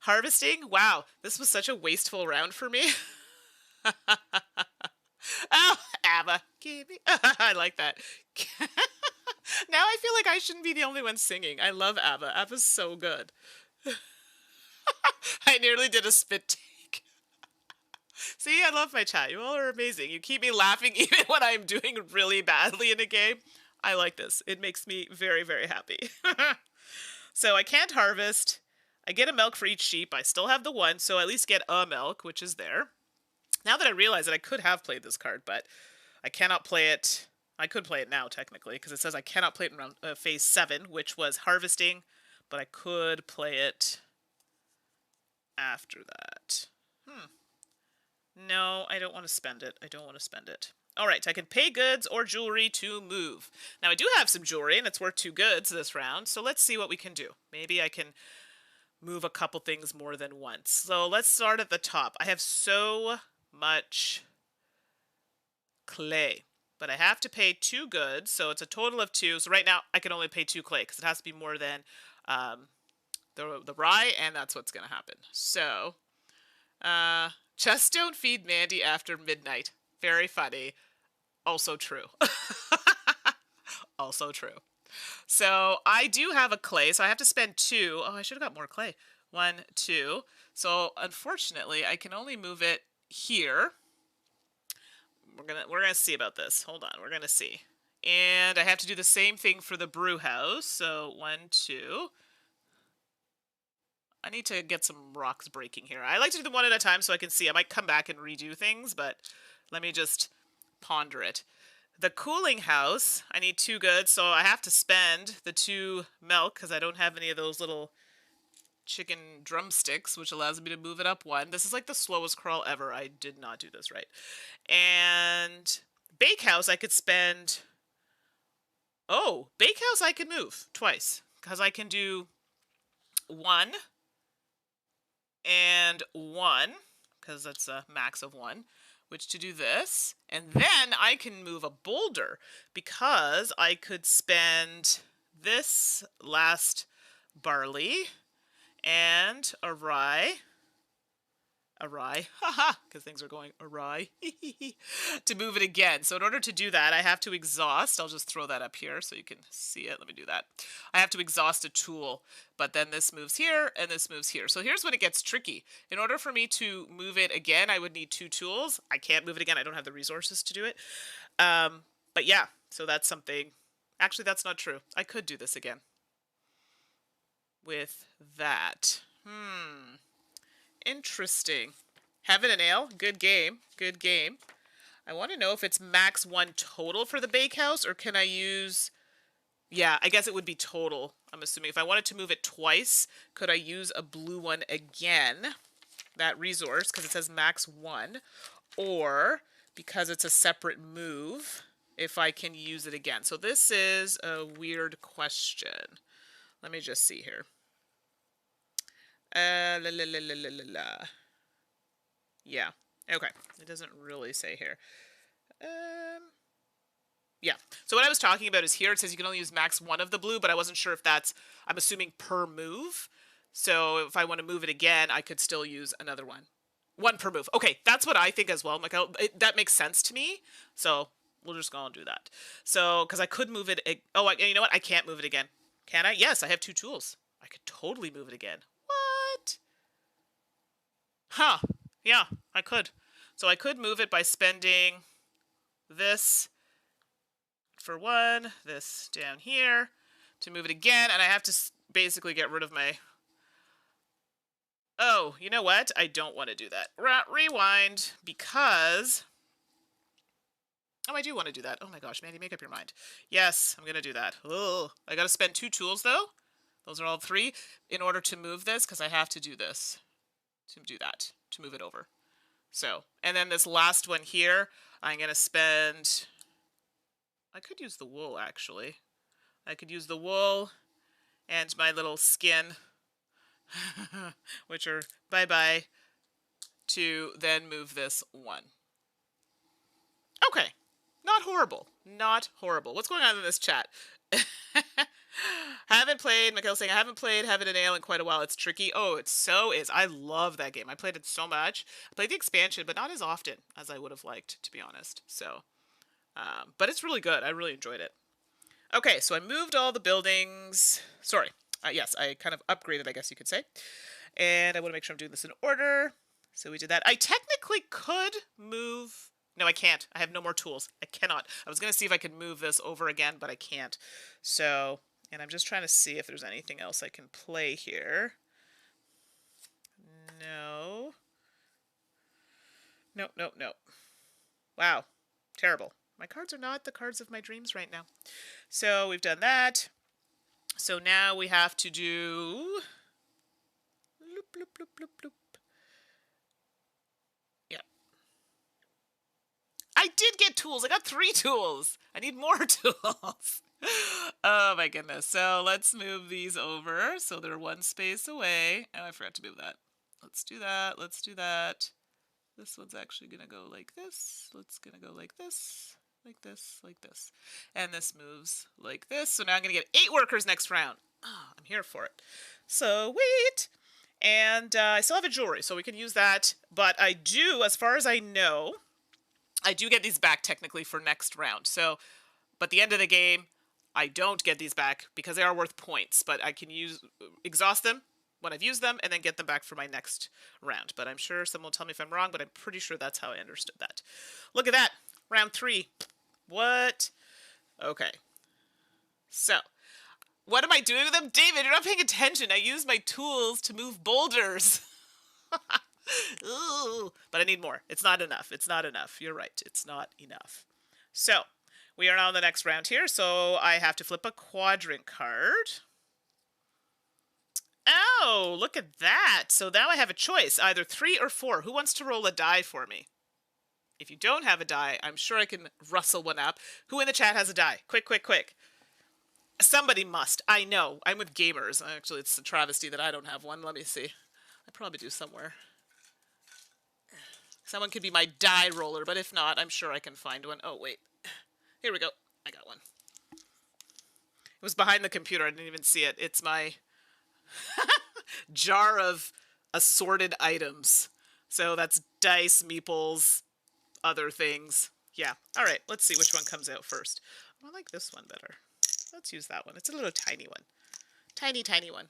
Harvesting? Wow, this was such a wasteful round for me. Oh, ABBA, give me... I like that. Now I feel like I shouldn't be the only one singing. I love ABBA. ABBA's so good. I nearly did a spit take. See, I love my chat. You all are amazing. You keep me laughing even when I'm doing really badly in a game. I like this. It makes me very, very happy. So I can't harvest. I get a milk for each sheep. I still have the one, so I at least get a milk, which is there. Now that I realize that I could have played this card, but I cannot play it. I could play it now, technically, because it says I cannot play it in round, phase 7, which was harvesting, but I could play it after that. No, I don't want to spend it. I don't want to spend it. All right, I can pay goods or jewelry to move. Now, I do have some jewelry, and it's worth 2 goods this round, so let's see what we can do. Maybe I can move a couple things more than once. So let's start at the top. I have so much clay, but I have to pay 2 goods, so it's a total of 2. So right now, I can only pay 2 clay, because it has to be more than the rye, and that's what's going to happen. So, just don't feed Mandy after midnight. Very funny. Also true. Also true. So I do have a clay, so I have to spend 2. Oh, I should have got more clay. 1, 2. So unfortunately, I can only move it here. We're gonna see about this. Hold on, we're gonna see. And I have to do the same thing for the brew house. So 1, 2. I need to get some rocks breaking here. I like to do them one at a time so I can see. I might come back and redo things, but let me just ponder it. The cooling house, I need 2 goods, so I have to spend the 2 milk because I don't have any of those little chicken drumsticks, which allows me to move it up 1. This is like the slowest crawl ever. I did not do this right. And bakehouse, I could spend... Oh, bakehouse I could move twice because I can do 1 and 1, because that's a max of 1, which to do this. And then I can move a boulder, because I could spend this last barley and a rye, haha, because things are going awry, to move it again. So in order to do that, I have to exhaust. I'll just throw that up here so you can see it. Let me do that. I have to exhaust a tool, but then this moves here and this moves here. So here's when it gets tricky. In order for me to move it again, I would need 2 tools. I can't move it again. I don't have the resources to do it. But yeah, so that's something. Actually, that's not true. I could do this again with that. Interesting. Heaven and Ale, good game, good game. I want to know if it's max 1 total for the bakehouse, or can I use... Yeah, I guess it would be total, I'm assuming. If I wanted to move it twice, could I use a blue one again, that resource, because it says max 1, or because it's a separate move, if I can use it again. So this is a weird question. Let me just see here. Yeah. Okay. It doesn't really say here. Yeah. So what I was talking about is here it says you can only use max 1 of the blue, but I wasn't sure if that's, I'm assuming, per move. So if I want to move it again, I could still use another one. 1 per move. Okay, that's what I think as well. I'm like, oh, that makes sense to me. So we'll just go and do that. So, because I could move it. Oh, you know what? I can't move it again. Can I? Yes, I have 2 tools. I could totally move it again. What? Huh. Yeah, I could. So I could move it by spending this for 1, this down here, to move it again, and I have to basically get rid of my... Oh, you know what? I don't want to do that. Rewind, because... Oh, I do want to do that. Oh my gosh, Mandy, make up your mind. Yes, I'm going to do that. Ugh. I got to spend 2 tools, though. Those are all 3, in order to move this, because I have to do this. To do that, to move it over. So, and then this last one here, I'm going to spend... I could use the wool, actually. I could use the wool and my little skin, which are bye-bye, to then move this 1. Okay. Not horrible. Not horrible. What's going on in this chat? Haven't played, Mikhail's saying, I haven't played Heaven and Ale in quite a while. It's tricky. Oh, it so is. I love that game. I played it so much. I played the expansion, but not as often as I would have liked, to be honest. So, but it's really good. I really enjoyed it. Okay, so I moved all the buildings. Sorry. Yes, I kind of upgraded, I guess you could say. And I want to make sure I'm doing this in order. So we did that. I technically could move. No, I can't. I have no more tools. I cannot. I was going to see if I could move this over again, but I can't. So, and I'm just trying to see if there's anything else I can play here. No. No, no, no. Wow. Terrible. My cards are not the cards of my dreams right now. So we've done that. So now we have to do... Loop, loop, loop, loop, loop. Yeah. I did get tools. I got 3 tools. I need more tools. Oh my goodness. So let's move these over so they're 1 space away. Oh, I forgot to move that. Let's do that. Let's do that. This one's actually going to go like this. It's going to go like this, like this, like this. And this moves like this. So now I'm going to get 8 workers next round. Oh, I'm here for it. So wait. And I still have a jewelry, so we can use that. But I do, as far as I know, I do get these back technically for next round. So, but at the end of the game, I don't get these back because they are worth points. But I can exhaust them when I've used them and then get them back for my next round. But I'm sure someone will tell me if I'm wrong, but I'm pretty sure that's how I understood that. Look at that. Round 3. What? Okay. So, what am I doing with them? David, you're not paying attention. I use my tools to move boulders. Ooh, but I need more. It's not enough. It's not enough. You're right. It's not enough. So, we are now in the next round here. So, I have to flip a quadrant card. Oh, look at that. So now I have a choice, either 3 or 4. Who wants to roll a die for me? If you don't have a die, I'm sure I can rustle one up. Who in the chat has a die? Quick, quick, quick. Somebody must. I know. I'm with gamers. Actually, it's a travesty that I don't have one. Let me see. I probably do somewhere. Someone could be my die roller, but if not, I'm sure I can find one. Oh, wait. Here we go. I got one. It was behind the computer. I didn't even see it. It's my... jar of assorted items. So that's dice, meeples, other things. Yeah. All right. Let's see which one comes out first. I like this one better. Let's use that one. It's a little tiny one. Tiny, tiny one.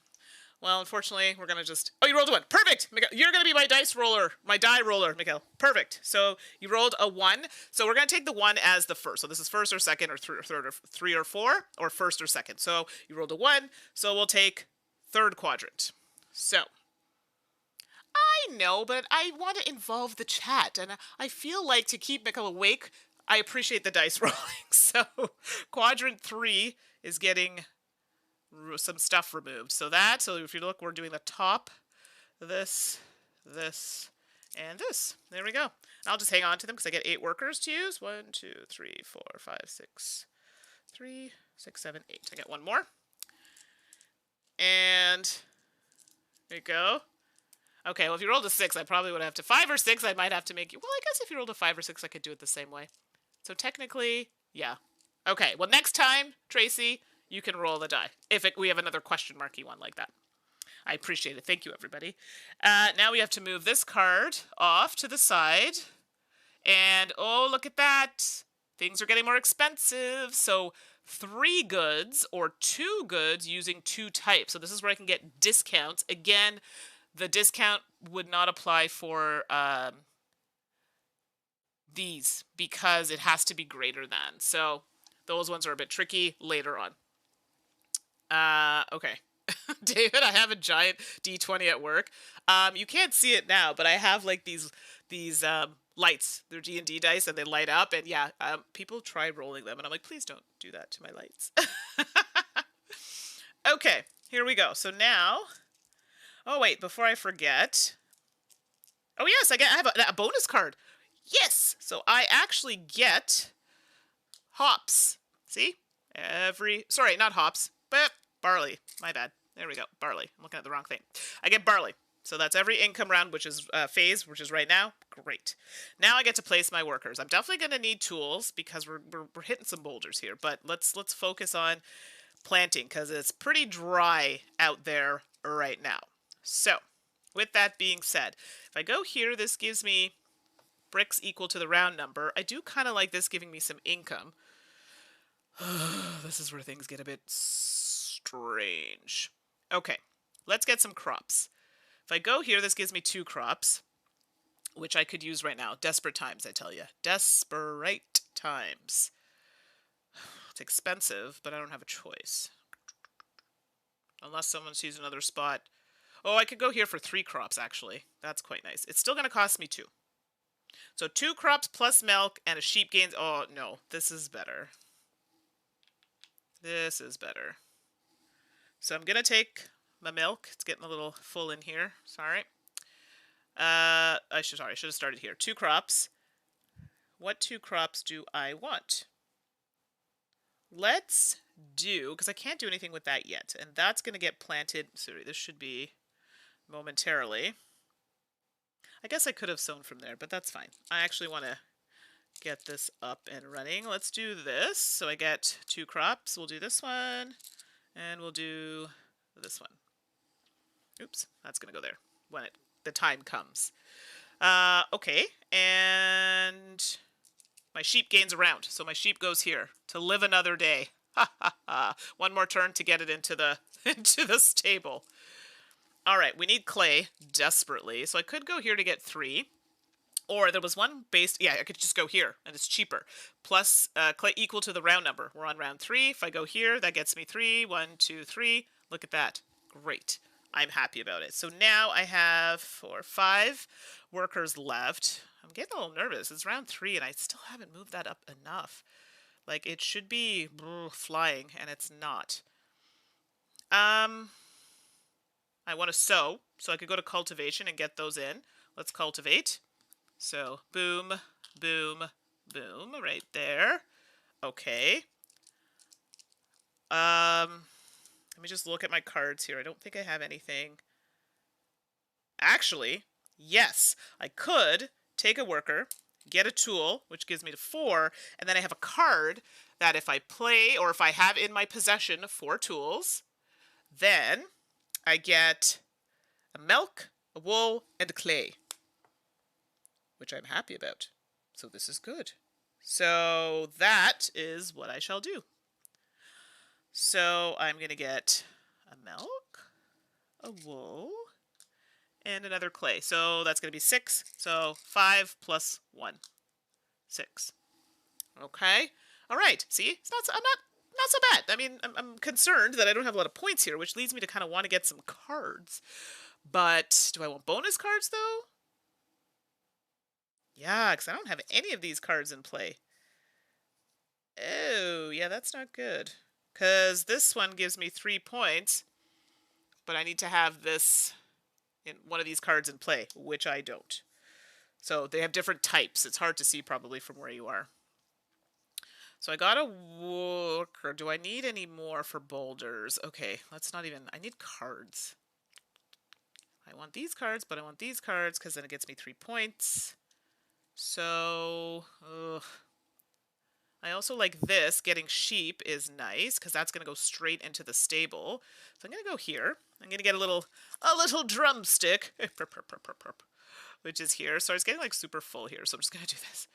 Well, unfortunately, we're going to just... Oh, you rolled a 1. Perfect! Miguel, you're going to be my dice roller. My die roller, Miguel. Perfect. So you rolled a 1. So we're going to take the 1 as the first. So this is first or second or third or 3 or 4 or first or second. So you rolled a 1. So we'll take... 3rd quadrant. So, I know, but I want to involve the chat, and I feel like to keep Mikkel awake, I appreciate the dice rolling. So, quadrant 3 is getting some stuff removed. So if you look, we're doing the top, this, and this. There we go. I'll just hang on to them because I get 8 workers to use. 1, 2, 3, 4, 5, 6, 3, 6, 7, 8. I get one more. And there you go. Okay, well, if you rolled a 6, I probably would have to... 5 or 6, I might have to make you... Well, I guess if you rolled a 5 or 6, I could do it the same way. So technically, yeah. Okay, well, next time, Tracy, you can roll the die. If we have another question marky one like that. I appreciate it. Thank you, everybody. Now we have to move this card off to the side. And, oh, look at that. Things are getting more expensive. So... 3 goods or 2 goods using 2 types. So this is where I can get discounts. Again, the discount would not apply for these because it has to be greater than. So those ones are a bit tricky later on. Okay. David, I have a giant D20 at work. You can't see it now, but I have like these lights. They're D&D dice and they light up, and yeah, people try rolling them and I'm like, please don't do that to my lights. Okay, here we go. So now, oh wait, before I forget, oh yes, I have a bonus card. Yes, so I actually get hops. See, sorry, not hops, but barley. My bad. There we go, barley. I'm looking at the wrong thing. I get barley. So that's every income round, which is phase, which is right now. Great. Now I get to place my workers. I'm definitely going to need tools because we're hitting some boulders here. But let's focus on planting because it's pretty dry out there right now. So with that being said, if I go here, this gives me bricks equal to the round number. I do kind of like this giving me some income. This is where things get a bit strange. Okay, let's get some crops. If I go here, this gives me 2 crops, which I could use right now. Desperate times, I tell you. Desperate times. It's expensive, but I don't have a choice. Unless someone sees another spot. Oh, I could go here for 3 crops, actually. That's quite nice. It's still going to cost me 2. So 2 crops plus milk and a sheep gains... Oh, no. This is better. This is better. So I'm going to take my milk. It's getting a little full in here. Sorry. I should have started here. 2 crops. What 2 crops do I want? Let's do... Because I can't do anything with that yet. And that's going to get planted... Sorry, this should be momentarily. I guess I could have sown from there, but that's fine. I actually want to get this up and running. Let's do this. So I get 2 crops. We'll do this one, and we'll do this one. Oops, that's going to go there when the time comes. Okay, and my sheep gains a round. So my sheep goes here to live another day. Ha ha ha. One more turn to get it into the stable. All right, we need clay desperately. So I could go here to get 3. Or there was one based... Yeah, I could just go here, and it's cheaper. Plus clay equal to the round number. We're on round 3. If I go here, that gets me 3. 1, 2, 3. Look at that. Great. I'm happy about it. So now I have 4, 5 workers left. I'm getting a little nervous. It's round 3, and I still haven't moved that up enough. Like, it should be flying, and it's not. I want to sow, so I could go to cultivation and get those in. Let's cultivate. So, boom, boom, boom, right there. Okay. Let me just look at my cards here. I don't think I have anything. Actually, yes, I could take a worker, get a tool, which gives me to 4, and then I have a card that if I play or if I have in my possession 4 tools, then I get a milk, a wool, and a clay, which I'm happy about. So this is good. So that is what I shall do. So I'm going to get a milk, a wool, and another clay. So that's going to be 6. So 5 plus 1. 6. Okay. All right. See? I'm not so bad. I mean, I'm concerned that I don't have a lot of points here, which leads me to kind of want to get some cards. But do I want bonus cards, though? Yeah, because I don't have any of these cards in play. Oh, yeah, that's not good. Because this one gives me 3 points, but I need to have this in one of these cards in play, which I don't. So they have different types. It's hard to see probably from where you are. So I got a worker. Do I need any more for boulders? Okay, let's not even... I need cards. I want these cards, but I want these cards because then it gets me 3 points. So... I also like this. Getting sheep is nice because that's going to go straight into the stable. So I'm going to go here. I'm going to get a little drumstick. Which is here. So I was getting like super full here, so I'm just going to do this.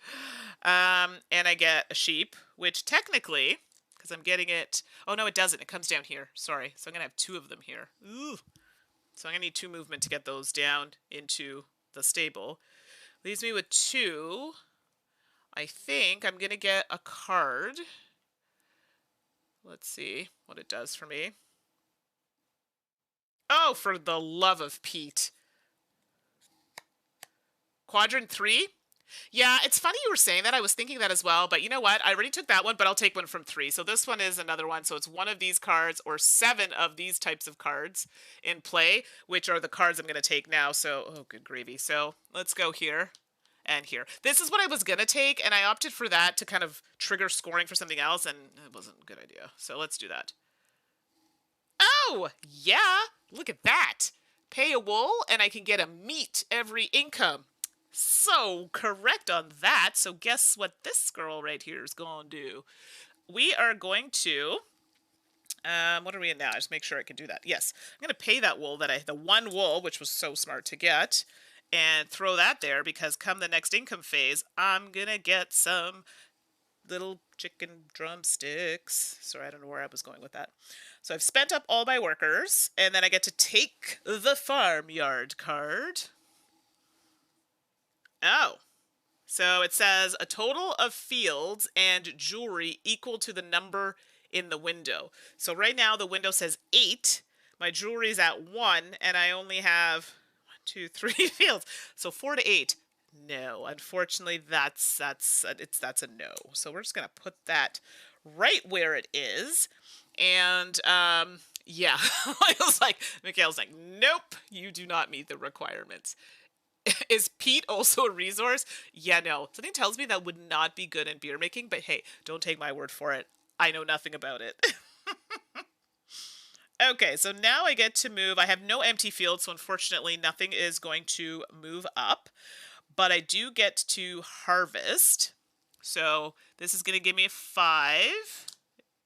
And I get a sheep, which technically, because I'm getting it... Oh, no, it doesn't. It comes down here. Sorry. So I'm going to have 2 of them here. Ooh. So I'm going to need 2 movement to get those down into the stable. Leaves me with 2. I think I'm going to get a card. Let's see what it does for me. Oh, for the love of Pete. Quadrant 3? Yeah, it's funny you were saying that. I was thinking that as well, but you know what? I already took that one, but I'll take one from 3. So this one is another one. So it's 1 of these cards or 7 of these types of cards in play, which are the cards I'm going to take now. So, oh, good gravy. So let's go here and here. This is what I was going to take, and I opted for that to kind of trigger scoring for something else, and it wasn't a good idea. So let's do that. Oh, yeah. Look at that. Pay a wool, and I can get a meat every income. So correct on that. So guess what this girl right here is going to do? We are going to, what are we in now? Just make sure I can do that. Yes, I'm going to pay that wool the 1 wool, which was so smart to get, and throw that there because come the next income phase, I'm going to get little chicken drumsticks. Sorry, I don't know where I was going with that. So I've spent up all my workers, and then I get to take the farmyard card. Oh. So it says a total of fields and jewelry equal to the number in the window. So right now the window says 8. My jewelry's at 1, and I only have 1, 2, 3 fields. So 4 to 8. No, unfortunately, that's a no. So we're just gonna put that right where it is, and yeah, I was like, Mikhail's like, nope, you do not meet the requirements. Is peat also a resource? Yeah, no. Something tells me that would not be good in beer making, but hey, don't take my word for it. I know nothing about it. Okay, so now I get to move. I have no empty fields, so unfortunately nothing is going to move up. But I do get to harvest. So this is going to give me a 5.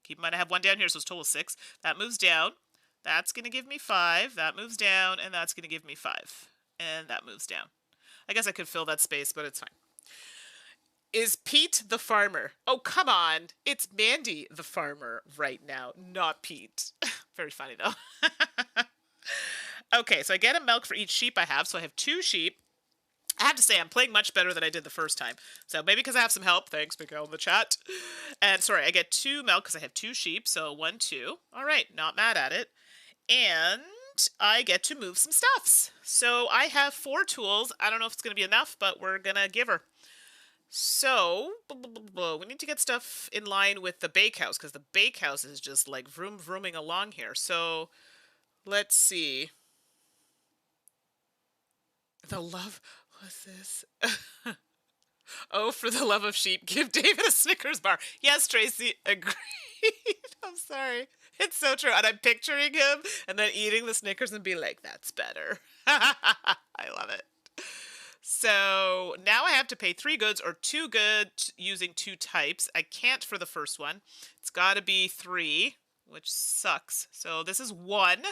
Keep in mind I have 1 down here, so it's total 6. That moves down. That's going to give me 5. That moves down, and that's going to give me 5. And that moves down. I guess I could fill that space, but it's fine. Is Pete the farmer? Oh, come on. It's Mandy the farmer right now, not Pete. Very funny, though. Okay, so I get a milk for each sheep I have. So I have 2 sheep. I have to say, I'm playing much better than I did the first time. So maybe because I have some help. Thanks, Miguel, in the chat. And sorry, I get 2 milk because I have 2 sheep. So 1, 2. All right, not mad at it. And I get to move some stuffs. So I have 4 tools. I don't know if it's going to be enough, but we're going to give her. So we need to get stuff in line with the bakehouse because the bakehouse is just like vrooming along here. So let's see. The love, what's this? Oh, for the love of sheep, give David a Snickers bar. Yes, Tracy, agreed. I'm sorry. It's so true. And I'm picturing him and then eating the Snickers and being like, that's better. I love it. So now I have to pay 3 goods or 2 goods using 2 types. I can't for the first one. It's got to be 3, which sucks. So this is 1,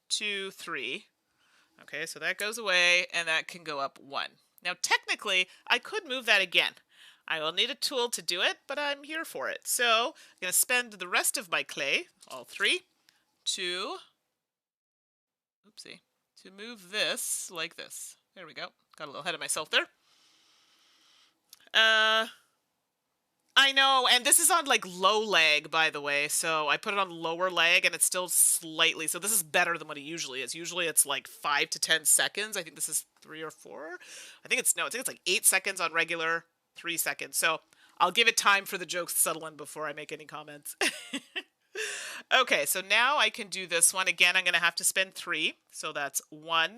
2, 3. Okay, so that goes away, and that can go up 1. Now, technically, I could move that again. I will need a tool to do it, but I'm here for it. So I'm going to spend the rest of my clay, all 3, to, oopsie, to move this like this. There we go. Got a little ahead of myself there. I know, and this is on like low lag, by the way, so I put it on lower lag and it's still slightly, so this is better than what it usually is. Usually it's like 5 to 10 seconds. I think this is 3 or 4. I think it's like 8 seconds on regular, 3 seconds. So I'll give it time for the jokes to settle in before I make any comments. Okay, so now I can do this one. Again, I'm going to have to spend 3. So that's 1,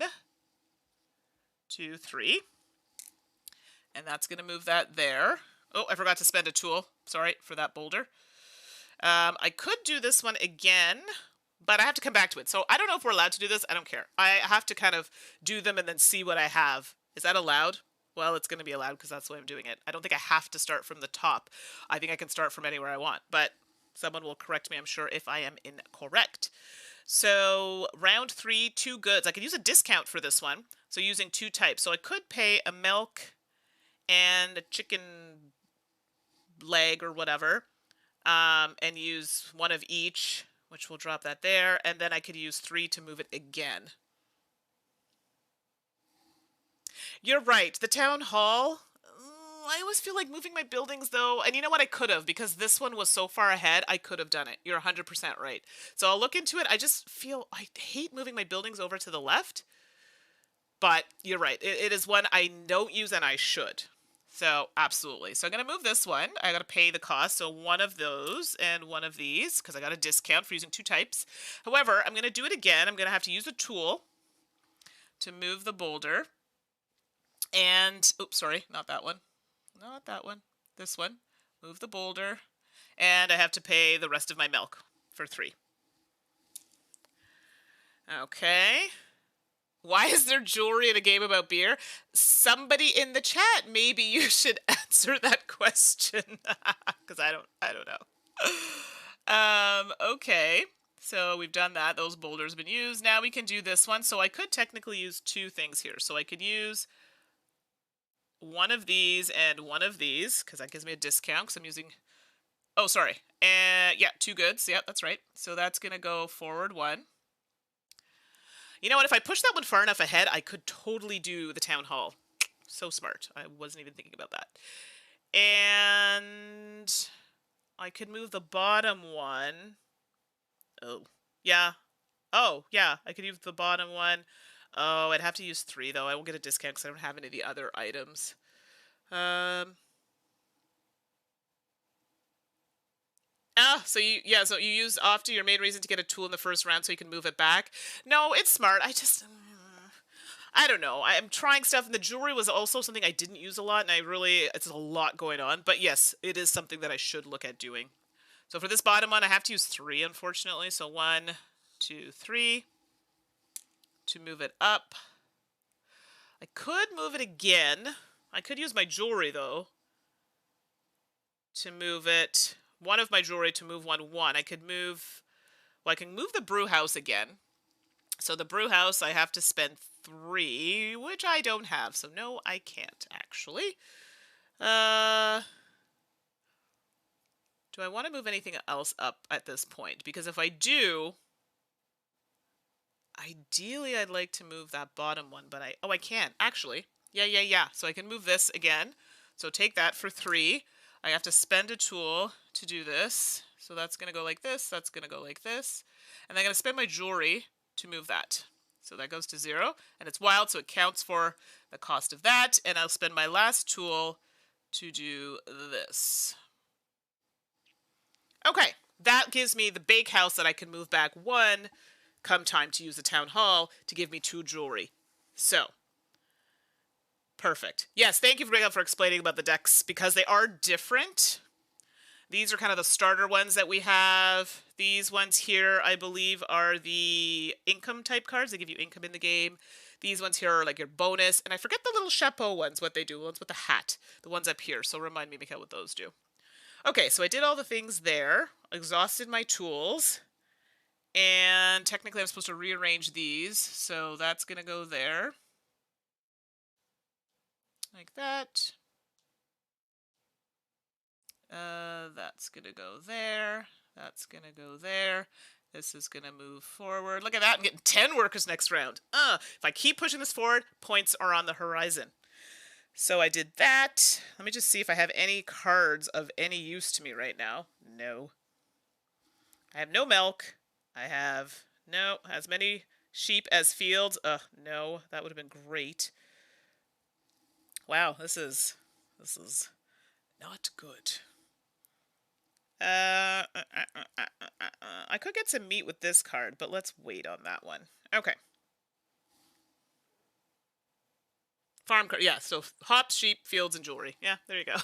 2, 3. And that's going to move that there. Oh, I forgot to spend a tool. Sorry for that boulder. I could do this one again, but I have to come back to it. So I don't know if we're allowed to do this. I don't care. I have to kind of do them and then see what I have. Is that allowed? Well, it's going to be allowed because that's the way I'm doing it. I don't think I have to start from the top. I think I can start from anywhere I want, but someone will correct me, I'm sure, if I am incorrect. So round 3, 2 goods. I could use a discount for this one. So using 2 types. So I could pay a milk and a chicken leg or whatever, and use 1 of each, which will drop that there, and then I could use 3 to move it again. You're right, the town hall, I always feel like moving my buildings though, and you know what, I could have, because this one was so far ahead, I could have done it. You're 100% right. So I'll look into it. I just feel, I hate moving my buildings over to the left, but you're right, it is one I don't use and I should. So, absolutely. So, I'm going to move this one. I got to pay the cost. So, 1 of those and 1 of these because I got a discount for using 2 types. However, I'm going to do it again. I'm going to have to use a tool to move the boulder. And, oops, sorry, not that one. Not that one. This one. Move the boulder. And I have to pay the rest of my milk for 3. Okay. Why is there jewelry in a game about beer? Somebody in the chat, maybe you should answer that question. Because I don't know. Okay. So we've done that. Those boulders have been used. Now we can do this one. So I could technically use 2 things here. So I could use one of these and one of these, because that gives me a discount, because I'm using... Oh, sorry. And yeah, 2 goods. Yeah, that's right. So that's going to go forward 1. You know what? If I push that one far enough ahead, I could totally do the town hall. So smart. I wasn't even thinking about that. And I could move the bottom one. Oh, yeah. Oh, yeah. I could use the bottom one. Oh, I'd have to use 3, though. I won't get a discount because I don't have any of the other items. So you use off to your main reason to get a tool in the first round so you can move it back. No, it's smart. I don't know. I'm trying stuff, and the jewelry was also something I didn't use a lot, and it's a lot going on. But yes, it is something that I should look at doing. So for this bottom one, I have to use 3, unfortunately. So 1, 2, 3 to move it up. I could move it again. I could use my jewelry, though, to move it. One of my jewelry to move 1, 1. I can move the brew house again. So the brew house, I have to spend 3, which I don't have. So no, I can't, actually. Do I want to move anything else up at this point? Because if I do, ideally I'd like to move that bottom one, but I can, actually. Yeah. So I can move this again. So take that for 3. I have to spend a tool to do this. So that's going to go like this. That's going to go like this. And I'm going to spend my jewelry to move that. So that goes to 0. And it's wild, so it counts for the cost of that. And I'll spend my last tool to do this. Okay, that gives me the bakehouse that I can move back 1 come time to use the town hall to give me 2 jewelry. So... perfect. Yes, thank you for explaining about the decks, because they are different. These are kind of the starter ones that we have. These ones here, I believe, are the income type cards. They give you income in the game. These ones here are like your bonus. And I forget the little chapeau ones, what they do. The ones with the hat. The ones up here. So remind me, Mikhail, what those do. Okay, so I did all the things there. Exhausted my tools. And technically I'm supposed to rearrange these. So that's going to go there. Like that. That's going to go there. That's going to go there. This is going to move forward. Look at that. I'm getting 10 workers next round. If I keep pushing this forward, points are on the horizon. So I did that. Let me just see if I have any cards of any use to me right now. No. I have no milk. I have as many sheep as fields. No. That would have been great. Wow, this is not good. I could get some meat with this card, but let's wait on that one. Okay. Farm card, yeah. So hops, sheep, fields, and jewelry. Yeah, there you go.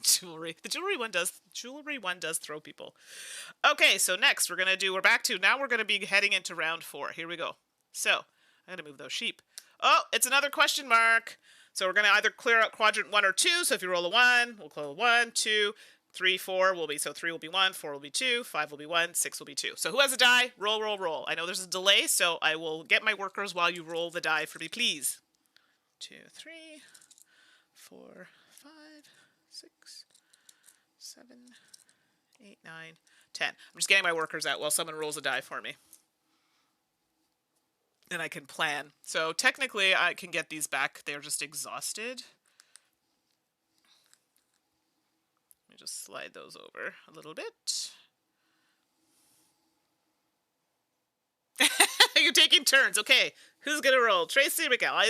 Jewelry. The jewelry one does throw people. Okay, so next we're gonna be heading into round 4. Here we go. So I gotta move those sheep. Oh, it's another question mark. So we're going to either clear out quadrant 1 or 2. So if you roll a 1, we'll clear 1, 2, 3, 4 will be, so 3 will be 1, 4 will be 2, 5 will be 1, 6 will be 2. So who has a die? Roll, roll, roll. I know there's a delay, so I will get my workers while you roll the die for me, please. 2, 3, 4, 5, 6, 7, 8, 9, 10. I'm just getting my workers out while someone rolls a die for me. And I can plan. So technically I can get these back. They're just exhausted. Let me just slide those over a little bit. You're taking turns. Okay. Who's going to roll? Tracy, Miguel.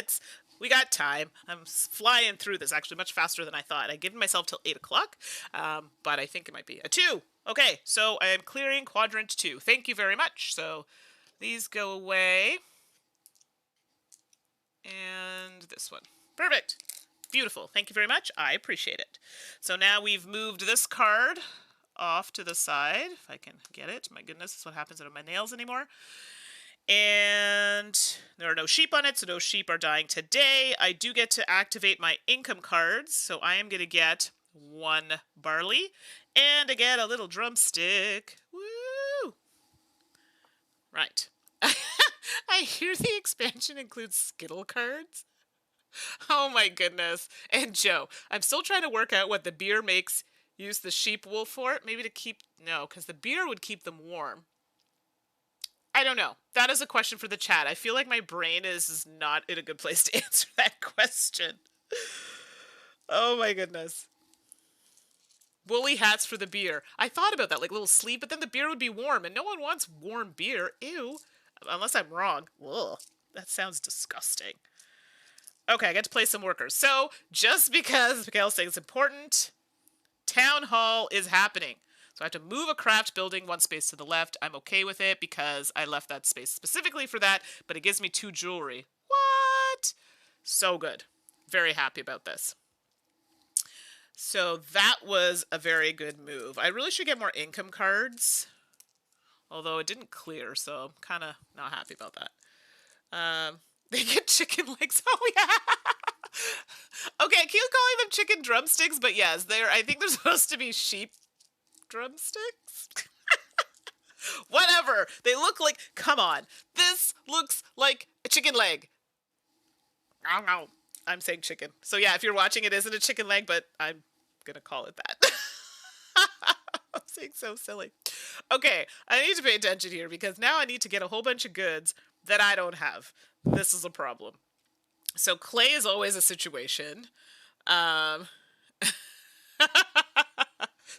We got time. I'm flying through this actually much faster than I thought. I given myself till 8 o'clock, but I think it might be a 2. Okay. So I am clearing quadrant 2. Thank you very much. So these go away. And this one. Perfect. Beautiful. Thank you very much. I appreciate it. So now we've moved this card off to the side. If I can get it. My goodness, this is what happens. I don't have my nails anymore. And there are no sheep on it, so no sheep are dying today. I do get to activate my income cards. So I am going to get 1 barley. And I get a little drumstick. Woo! Right. I hear the expansion includes Skittle cards. Oh my goodness. And Joe, I'm still trying to work out what the beer makes use the sheep wool for. Maybe to keep, no, because the beer would keep them warm. I don't know. That is a question for the chat. I feel like my brain is not in a good place to answer that question. Oh my goodness. Woolly hats for the beer. I thought about that, like little sleeve, but then the beer would be warm, and no one wants warm beer. Ew. Unless I'm wrong. Ugh. That sounds disgusting. Okay, I get to play some workers. So, just because Miguel's saying it's important, Town Hall is happening. So I have to move a craft building one space to the left. I'm okay with it because I left that space specifically for that, but it gives me 2 jewelry. What? So good. Very happy about this. So that was a very good move. I really should get more income cards, although it didn't clear, so I'm kind of not happy about that. They get chicken legs. Oh, yeah. Okay, I keep calling them chicken drumsticks, but yes, I think they're supposed to be sheep drumsticks. Whatever. They look like, come on. This looks like a chicken leg. I'm saying chicken. So yeah, if you're watching, it isn't a chicken leg, but I'm going to call it that. I'm saying so silly. Okay, I need to pay attention here because now I need to get a whole bunch of goods that I don't have. This is a problem. So clay is always a situation.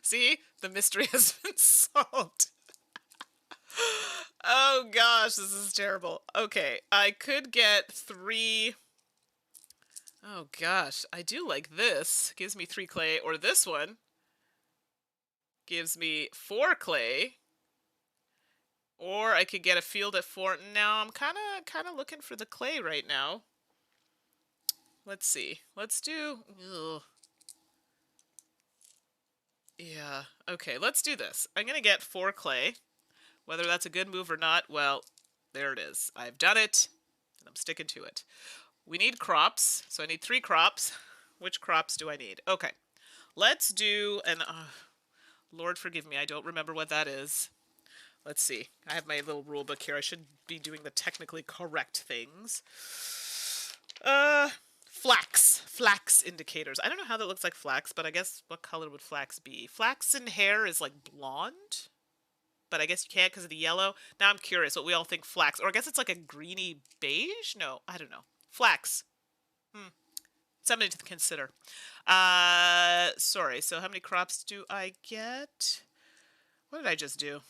See? The mystery has been solved. Oh gosh, this is terrible. Okay, I could get 3... Oh gosh, I do like this. Gives me 3 clay, or this one gives me 4 clay. Or I could get a field at 4. Now I'm kind of looking for the clay right now. Let's see. Let's do... Ugh. Yeah, okay, let's do this. I'm going to get 4 clay. Whether that's a good move or not, well, there it is. I've done it, and I'm sticking to it. We need crops, so I need 3 crops. Which crops do I need? Okay, let's do an... Lord forgive me, I don't remember what that is. Let's see. I have my little rule book here. I should be doing the technically correct things. Flax. Flax indicators. I don't know how that looks like flax, but I guess what color would flax be? Flaxen hair is like blonde, but I guess you can't because of the yellow. Now I'm curious what we all think flax, or I guess it's like a greeny beige? No, I don't know. Flax. Something to consider. Sorry, so how many crops do I get? What did I just do?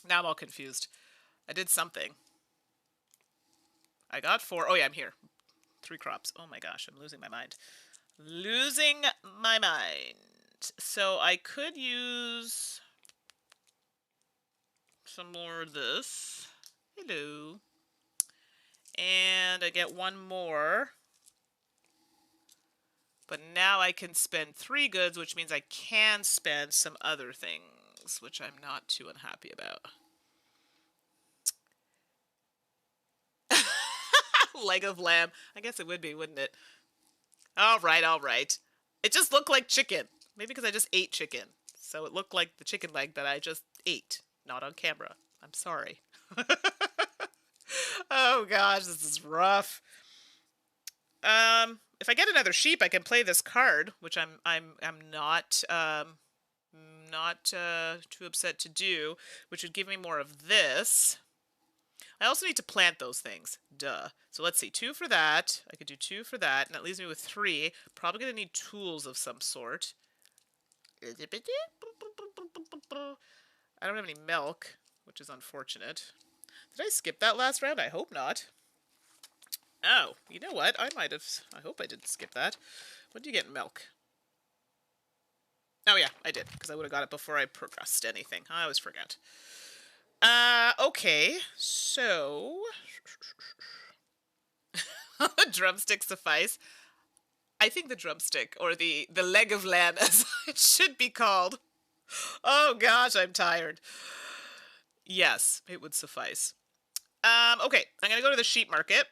Now I'm all confused. I did something. I got 4. Oh yeah, I'm here. 3 crops. Oh my gosh, I'm losing my mind. Losing my mind. So I could use some more of this. Hello. And I get 1 more. But now I can spend 3 goods, which means I can spend some other things, which I'm not too unhappy about. Leg of lamb. I guess it would be, wouldn't it? All right, all right. It just looked like chicken. Maybe because I just ate chicken. So it looked like the chicken leg that I just ate. Not on camera. I'm sorry. Oh gosh, this is rough. If I get another sheep, I can play this card, which I'm not too upset to do, which would give me more of this. I also need to plant those things. Duh. So let's see. 2 for that. I could do 2 for that, and that leaves me with 3. Probably going to need tools of some sort. I don't have any milk, which is unfortunate. Did I skip that last round? I hope not. Oh, you know what? I might have... I hope I didn't skip that. When do you get milk? Oh yeah, I did, because I would have got it before I progressed anything. I always forget. Okay, so... Drumstick suffice. I think the drumstick, or the leg of lamb, as it should be called. Oh gosh, I'm tired. Yes, it would suffice. Okay, I'm gonna go to the sheep market,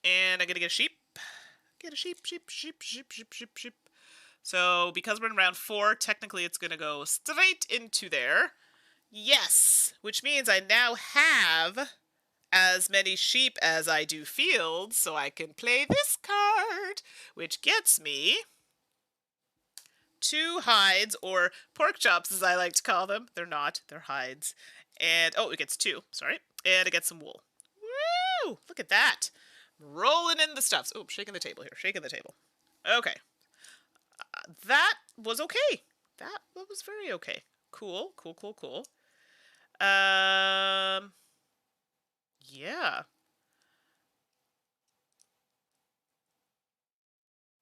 and I'm gonna get a sheep. Get a sheep. So, because we're in round 4, technically it's gonna go straight into there. Yes, which means I now have as many sheep as I do fields, so I can play this card, which gets me 2 hides, or pork chops as I like to call them. They're not, they're hides. And, oh, it gets 2, sorry. And it gets some wool. Woo! Look at that. Rolling in the stuffs. Oh, shaking the table here, shaking the table. Okay. That was okay. That was very okay. Cool, cool, cool, cool. Yeah.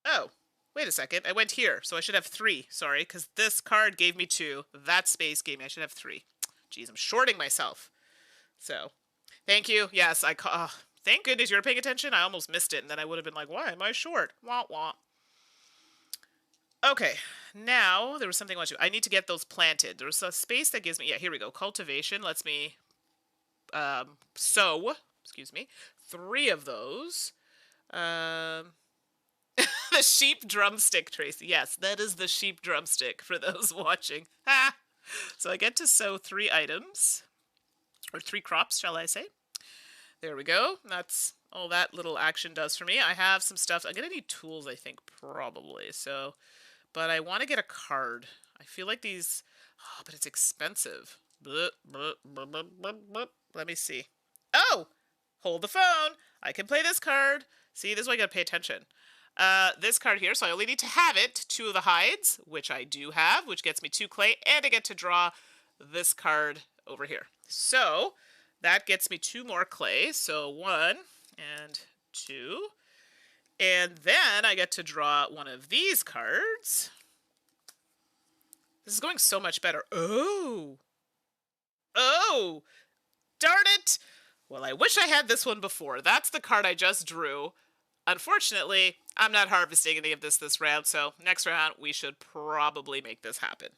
Oh, wait a second. I went here, so I should have 3. Sorry, because this card gave me 2. That space gave me, I should have 3. Jeez, I'm shorting myself. So, thank you. Yes, thank goodness you're paying attention. I almost missed it, and then I would have been like, why am I short? Wah, wah. Okay, now there was something I want to do. I need to get those planted. There's a space that gives me, yeah, here we go. Cultivation lets me sow, excuse me, 3 of those. The sheep drumstick, Tracy. Yes, that is the sheep drumstick for those watching. Ha! So I get to sow 3 items, or 3 crops, shall I say. There we go. That's all that little action does for me. I have some stuff. I'm going to need tools, I think, probably. So, but I want to get a card. I feel like these, oh, but it's expensive. Blah, blah, blah, blah, blah, blah. Let me see. Oh, hold the phone. I can play this card. See, this is why I got to pay attention. This card here, so I only need to have it, 2 of the hides, which I do have, which gets me 2 clay, and I get to draw this card over here. So, that gets me 2 more clay, so 1 and 2. And then I get to draw one of these cards. This is going so much better. Oh! Oh! Darn it! Well, I wish I had this one before. That's the card I just drew. Unfortunately, I'm not harvesting any of this round, so next round we should probably make this happen.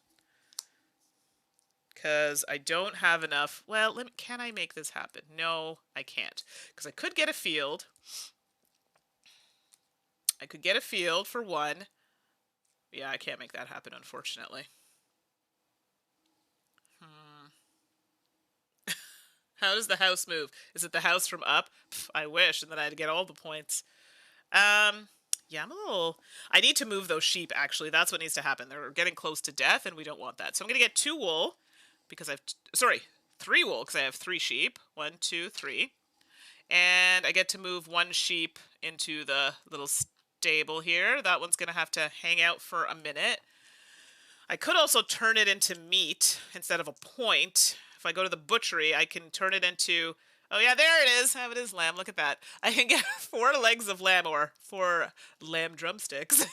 Because I don't have enough. Well, can I make this happen? No, I can't. Because I could get a field. I could get a field for 1. Yeah, I can't make that happen, unfortunately. How does the house move? Is it the house from up? Pff, I wish, and then I'd get all the points. Yeah, I need to move those sheep, actually. That's what needs to happen. They're getting close to death, and we don't want that. So I'm going to get 2 wool, because 3 wool, because I have 3 sheep. 1, 2, 3. And I get to move 1 sheep into the little stable here. That one's going to have to hang out for a minute. I could also turn it into meat instead of a point. If I go to the butchery, I can turn it into... Oh, yeah, there it is. Oh, it is lamb. Look at that. I can get 4 legs of lamb, or 4 lamb drumsticks,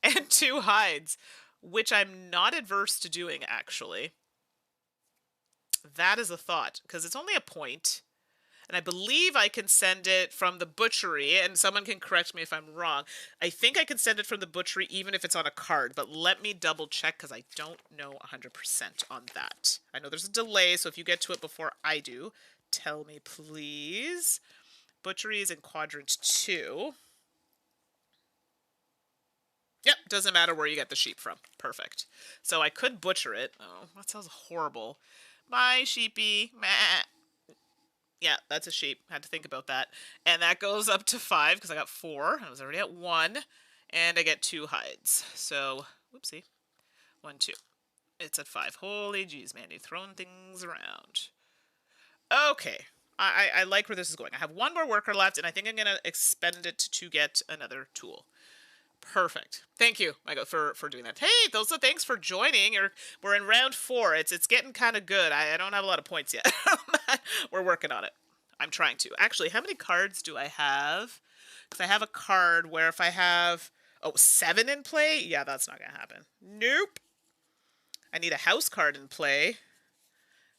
and 2 hides, which I'm not adverse to doing, actually. That is a thought, because it's only a point, and I believe I can send it from the butchery, and someone can correct me if I'm wrong. I think I can send it from the butchery even if it's on a card, but let me double check, because I don't know 100% on that. I know there's a delay, so if you get to it before I do, tell me, please. Butchery is in quadrant 2. Yep, doesn't matter where you get the sheep from. Perfect. So I could butcher it. Oh, that sounds horrible. Bye, sheepy. Meh. Yeah, that's a sheep. Had to think about that. And that goes up to 5, because I got 4. I was already at 1. And I get 2 hides. So, whoopsie. 1, 2. It's at 5. Holy jeez, man. You're throwing things around. Okay. I like where this is going. I have 1 more worker left, and I think I'm going to expend it to get another tool. Perfect. Thank you, Michael, for doing that. Hey, Thilsa, thanks for joining. We're in round 4. It's getting kind of good. I don't have a lot of points yet. We're working on it. I'm trying to. Actually, how many cards do I have? Because I have a card where if I have, 7 in play? Yeah, that's not going to happen. Nope. I need a house card in play,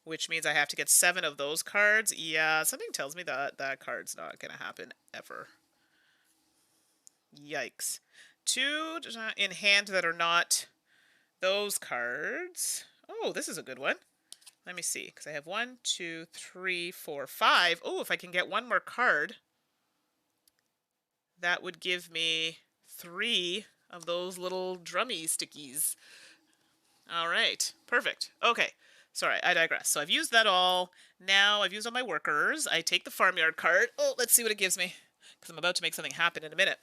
which means I have to get 7 of those cards. Yeah, something tells me that that card's not going to happen ever. Yikes. 2 in hand that are not those cards. Oh, this is a good one. Let me see, because I have 1, 2, 3, 4, 5. Oh, if I can get 1 more card, that would give me 3 of those little drummy stickies. All right, perfect. Okay, Sorry, I digress. So I've used that all. Now I've used all my workers. I take the farmyard card. Oh, let's see what it gives me. Because I'm about to make something happen in a minute.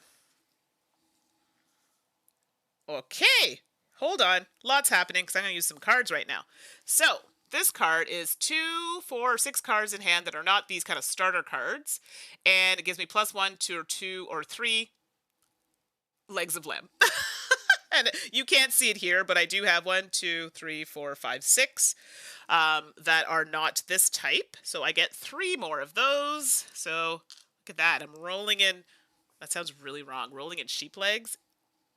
Okay, hold on. Lots happening because I'm going to use some cards right now. So this card is 2, 4, 6 cards in hand that are not these kind of starter cards. And it gives me +1, 2, or 2, or 3 legs of lamb. And you can't see it here, but I do have 1, 2, 3, 4, 5, 6 that are not this type. So I get 3 more of those. So look at that. I'm rolling in. That sounds really wrong. Rolling in sheep legs.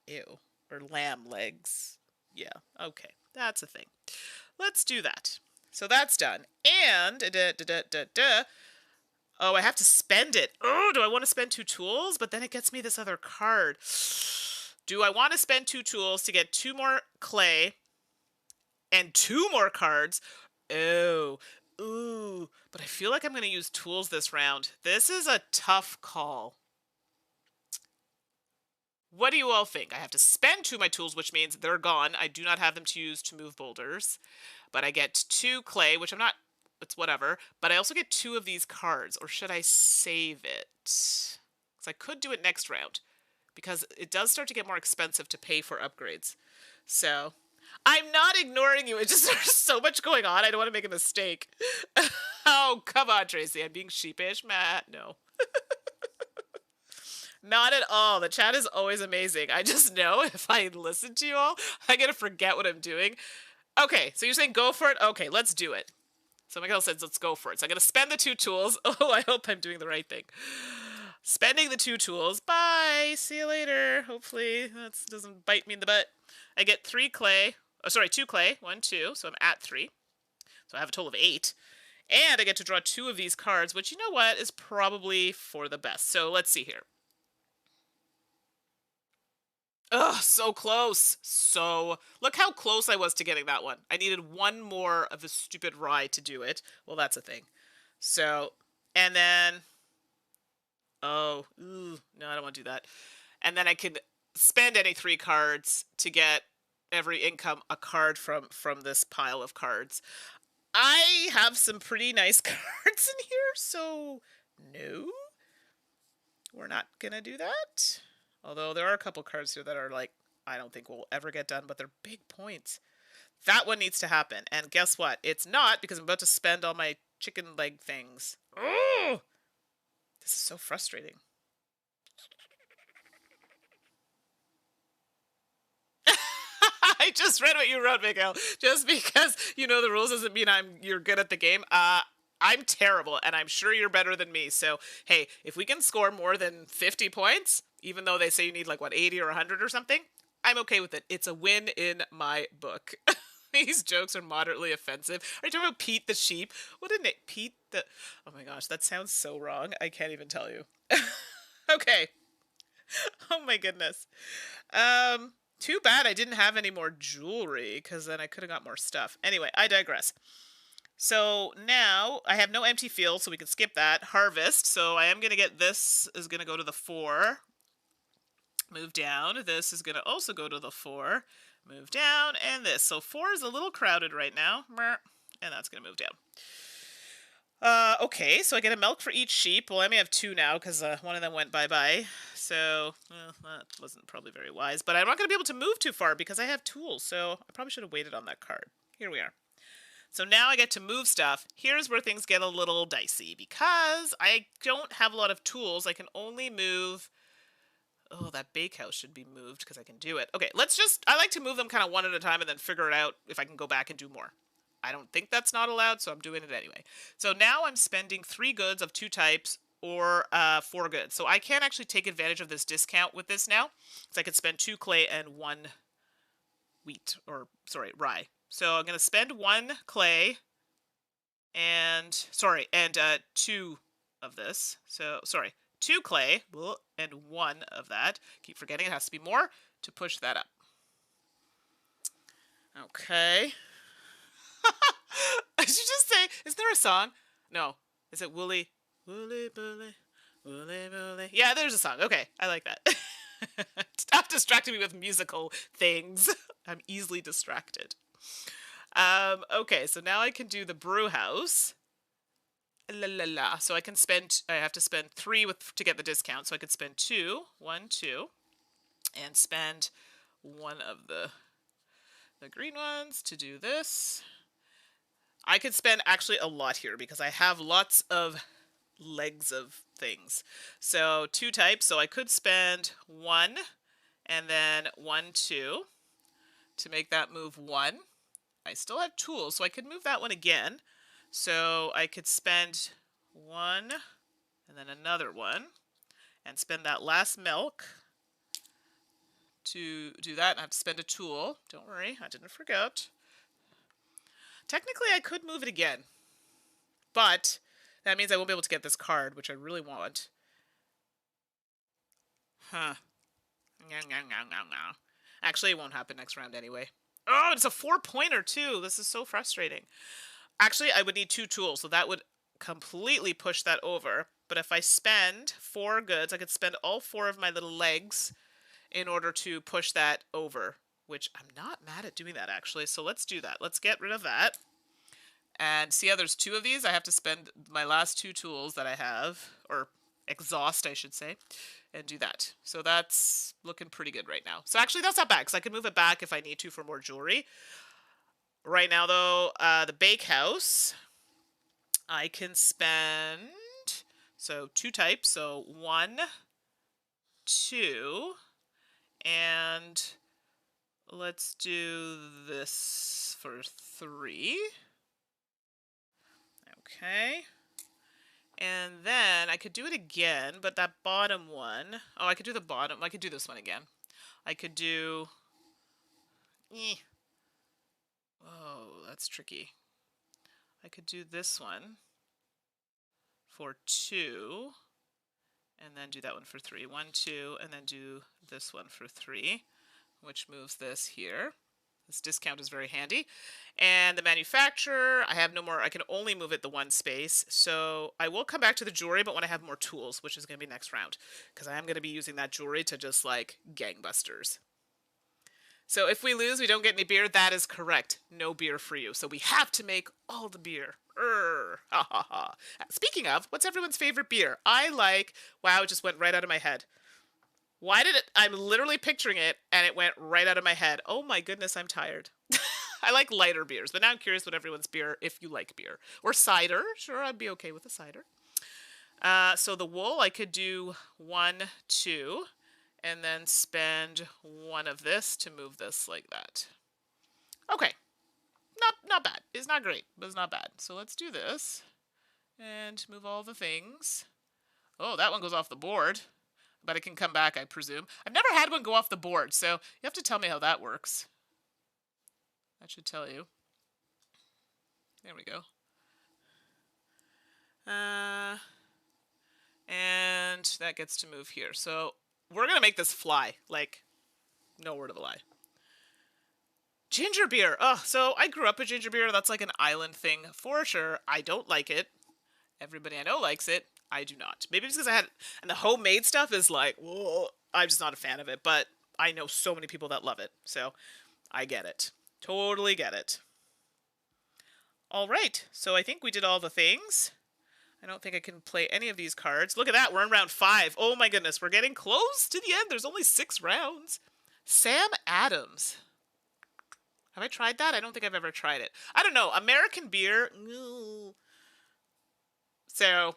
Ew. Or lamb legs. Yeah. Okay. That's a thing. Let's do that. So that's done. And oh, I have to spend it. Oh, do I want to spend 2 tools? But then it gets me this other card. Do I want to spend 2 tools to get 2 more clay and 2 more cards? Oh, ooh. But I feel like I'm going to use tools this round. This is a tough call. What do you all think? I have to spend 2 of my tools, which means they're gone. I do not have them to use to move boulders. But I get 2 clay, which I'm not... It's whatever. But I also get 2 of these cards. Or should I save it? Because I could do it next round. Because it does start to get more expensive to pay for upgrades. So, I'm not ignoring you. It's just there's so much going on. I don't want to make a mistake. Oh, come on, Tracy. I'm being sheepish. Matt, no. Not at all. The chat is always amazing. I just know if I listen to you all, I'm going to forget what I'm doing. Okay, so you're saying go for it? Okay, let's do it. So Miguel says let's go for it. So I'm going to spend the 2 tools. Oh, I hope I'm doing the right thing. Spending the 2 tools. Bye. See you later. Hopefully that doesn't bite me in the butt. I get 3 clay. Oh, sorry, 2 clay. 1, 2. So I'm at 3. So I have a total of 8. And I get to draw 2 of these cards, which you know what is probably for the best. So let's see here. Ugh, so close. So, look how close I was to getting that one. I needed 1 more of the stupid rye to do it. Well, that's a thing. So, and then... Oh, ooh, no, I don't want to do that. And then I could spend any 3 cards to get every income a card from this pile of cards. I have some pretty nice cards in here, so no, we're not going to do that. Although there are a couple cards here that are like, I don't think we'll ever get done, but they're big points. That one needs to happen. And guess what? It's not, because I'm about to spend all my chicken leg things. Oh! This is so frustrating. I just read what you wrote, Miguel. Just because you know the rules doesn't mean you're good at the game. I'm terrible, and I'm sure you're better than me. So, hey, if we can score more than 50 points, even though they say you need like, what, 80 or 100 or something, I'm okay with it. It's a win in my book. These jokes are moderately offensive. Are you talking about Pete the sheep? What a name. Pete the... Oh my gosh, that sounds so wrong. I can't even tell you. Okay. Oh my goodness. Too bad I didn't have any more jewelry, because then I could have got more stuff. Anyway, I digress. So now I have no empty field, so we can skip that. Harvest. So I am going to get this is going to go to the 4. Move down. This is going to also go to the 4. Move down, and this. So 4 is a little crowded right now. And that's going to move down. Okay, so I get a milk for each sheep. Well, I may have 2 now, because one of them went bye-bye. So, that wasn't probably very wise. But I'm not going to be able to move too far, because I have tools. So I probably should have waited on that card. Here we are. So now I get to move stuff. Here's where things get a little dicey, because I don't have a lot of tools. I can only move... Oh, that bakehouse should be moved because I can do it. Okay, I like to move them kind of one at a time and then figure it out if I can go back and do more. I don't think that's not allowed, so I'm doing it anyway. So now I'm spending 3 goods of 2 types or 4 goods. So I can actually take advantage of this discount with this now. So I could spend 2 clay and 1 rye. So I'm going to spend 1 clay and, 2 of this. So, 2 clay and 1 of that. Keep forgetting it has to be more to push that up. Okay. I should just say, is there a song? No. Is it Woolly? Woolly, Bully, Woolly, Bully. Yeah, there's a song. Okay, I like that. Stop distracting me with musical things. I'm easily distracted. Okay, so now I can do the brew house. La la la. So I have to spend 3 to get the discount. So I could spend 2, 1, 2, and spend one of the green ones to do this. I could spend actually a lot here because I have lots of legs of things. So 2 types, so I could spend 1 and then 1, 2 to make that move 1. I still have tools, so I could move that one again. So I could spend 1 and then another 1 and spend that last milk to do that. I have to spend a tool. Don't worry, I didn't forget. Technically, I could move it again, but that means I won't be able to get this card, which I really want. Huh. Actually, it won't happen next round anyway. Oh, it's a 4-pointer too. This is so frustrating. Actually, I would need 2 tools, so that would completely push that over. But if I spend 4 goods, I could spend all 4 of my little legs in order to push that over, which I'm not mad at doing that, actually. So let's do that. Let's get rid of that. And see how there's 2 of these? I have to spend my last 2 tools that I have, or exhaust, I should say, and do that. So that's looking pretty good right now. So actually, that's not bad, because I can move it back if I need to for more jewelry. Right now, though, the bakehouse, I can spend, so 2 types, so 1, 2, and let's do this for 3. Okay. And then I could do it again, but that bottom one, oh, I could do the bottom, I could do this one again. I could do, oh, that's tricky. I could do this one for 2, and then do that one for 3. 1, 2, and then do this one for 3, which moves this here. This discount is very handy. And the manufacturer, I have no more, I can only move it the 1 space. So I will come back to the jewelry, but when I have more tools, which is going to be next round. Because I am going to be using that jewelry to just like gangbusters. So if we lose, we don't get any beer. That is correct. No beer for you. So we have to make all the beer. Ha ha ha. Speaking of, what's everyone's favorite beer? I like, wow, it just went right out of my head. Why did it? I'm literally picturing it, and it went right out of my head. Oh my goodness, I'm tired. I like lighter beers, but now I'm curious what everyone's beer, if you like beer. Or cider. Sure, I'd be okay with a cider. So the wool, I could do 1, 2, and then spend 1 of this to move this like that. Okay. Not bad. It's not great, but it's not bad. So let's do this, and move all the things. Oh, that one goes off the board. But it can come back, I presume. I've never had one go off the board, so you have to tell me how that works. That should tell you. There we go. And that gets to move here. So we're going to make this fly, like no word of a lie. Ginger beer. Oh, so I grew up with ginger beer. That's like an island thing for sure. I don't like it. Everybody I know likes it. I do not. Maybe it's because I had, and the homemade stuff is like, whoa, I'm just not a fan of it, but I know so many people that love it, so I get it. Totally get it. All right, so I think we did all the things. I don't think I can play any of these cards. Look at that, we're in round 5. Oh my goodness, we're getting close to the end. There's only 6 rounds. Sam Adams. Have I tried that? I don't think I've ever tried it. I don't know, American beer, no. So,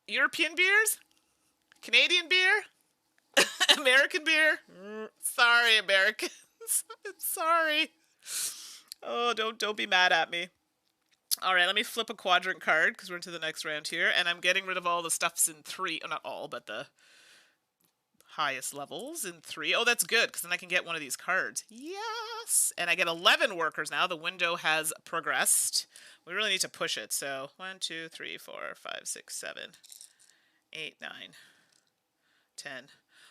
European beers? Canadian beer? American beer? Sorry, Americans. I'm sorry. Oh, don't be mad at me. All right, let me flip a quadrant card because we're into the next round here. And I'm getting rid of all the stuffs in 3. Oh, not all, but the highest levels in 3. Oh, that's good because then I can get one of these cards. Yes! And I get 11 workers now. The window has progressed. We really need to push it. So 1, 2, 3, 4, 5, 6, 7, 8, 9, 10,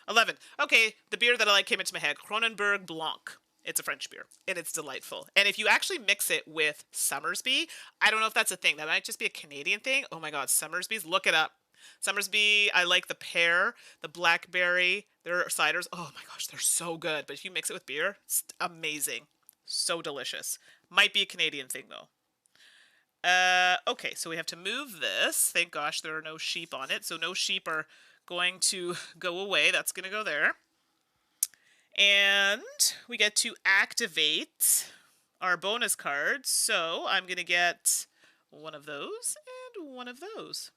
11. Okay, the beer that I like came into my head. Kronenberg Blanc. It's a French beer, and it's delightful. And if you actually mix it with Somersby, I don't know if that's a thing. That might just be a Canadian thing. Oh my god, Somersby's, look it up. Somersby, I like the pear, the blackberry, their ciders. Oh my gosh, they're so good. But if you mix it with beer, it's amazing. So delicious. Might be a Canadian thing, though. Okay, so we have to move this. Thank gosh there are no sheep on it, so no sheep are going to go away. That's going to go there. And we get to activate our bonus cards. So I'm going to get one of those and one of those.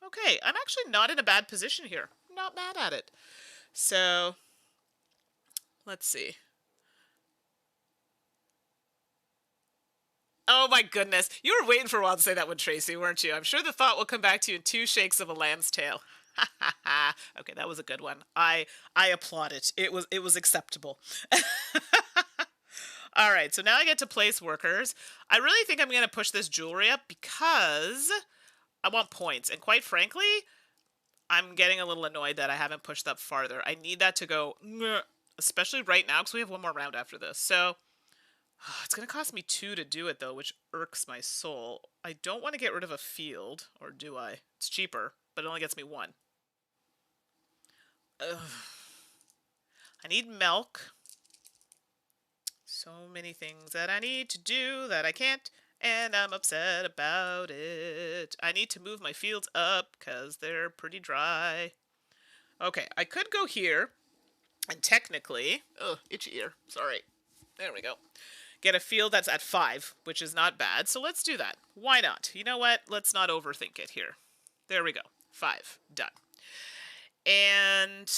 Okay, I'm actually not in a bad position here. Not mad at it. So, let's see. Oh my goodness. You were waiting for a while to say that one, Tracy, weren't you? I'm sure the thought will come back to you in 2 shakes of a lamb's tail. Okay, that was a good one. I applaud it. It was acceptable. All right, so now I get to place workers. I really think I'm going to push this jewelry up because I want points. And quite frankly, I'm getting a little annoyed that I haven't pushed up farther. I need that to go, especially right now because we have one more round after this. So it's going to cost me 2 to do it, though, which irks my soul. I don't want to get rid of a field, or do I? It's cheaper, but it only gets me 1. Ugh. I need milk. So many things that I need to do that I can't, and I'm upset about it. I need to move my fields up because they're pretty dry. Okay, I could go here, and technically... Ugh, itchy ear. Sorry. There we go. Get a field that's at 5, which is not bad, so let's do that. Why not? You know what? Let's not overthink it here. There we go. 5. Done. And...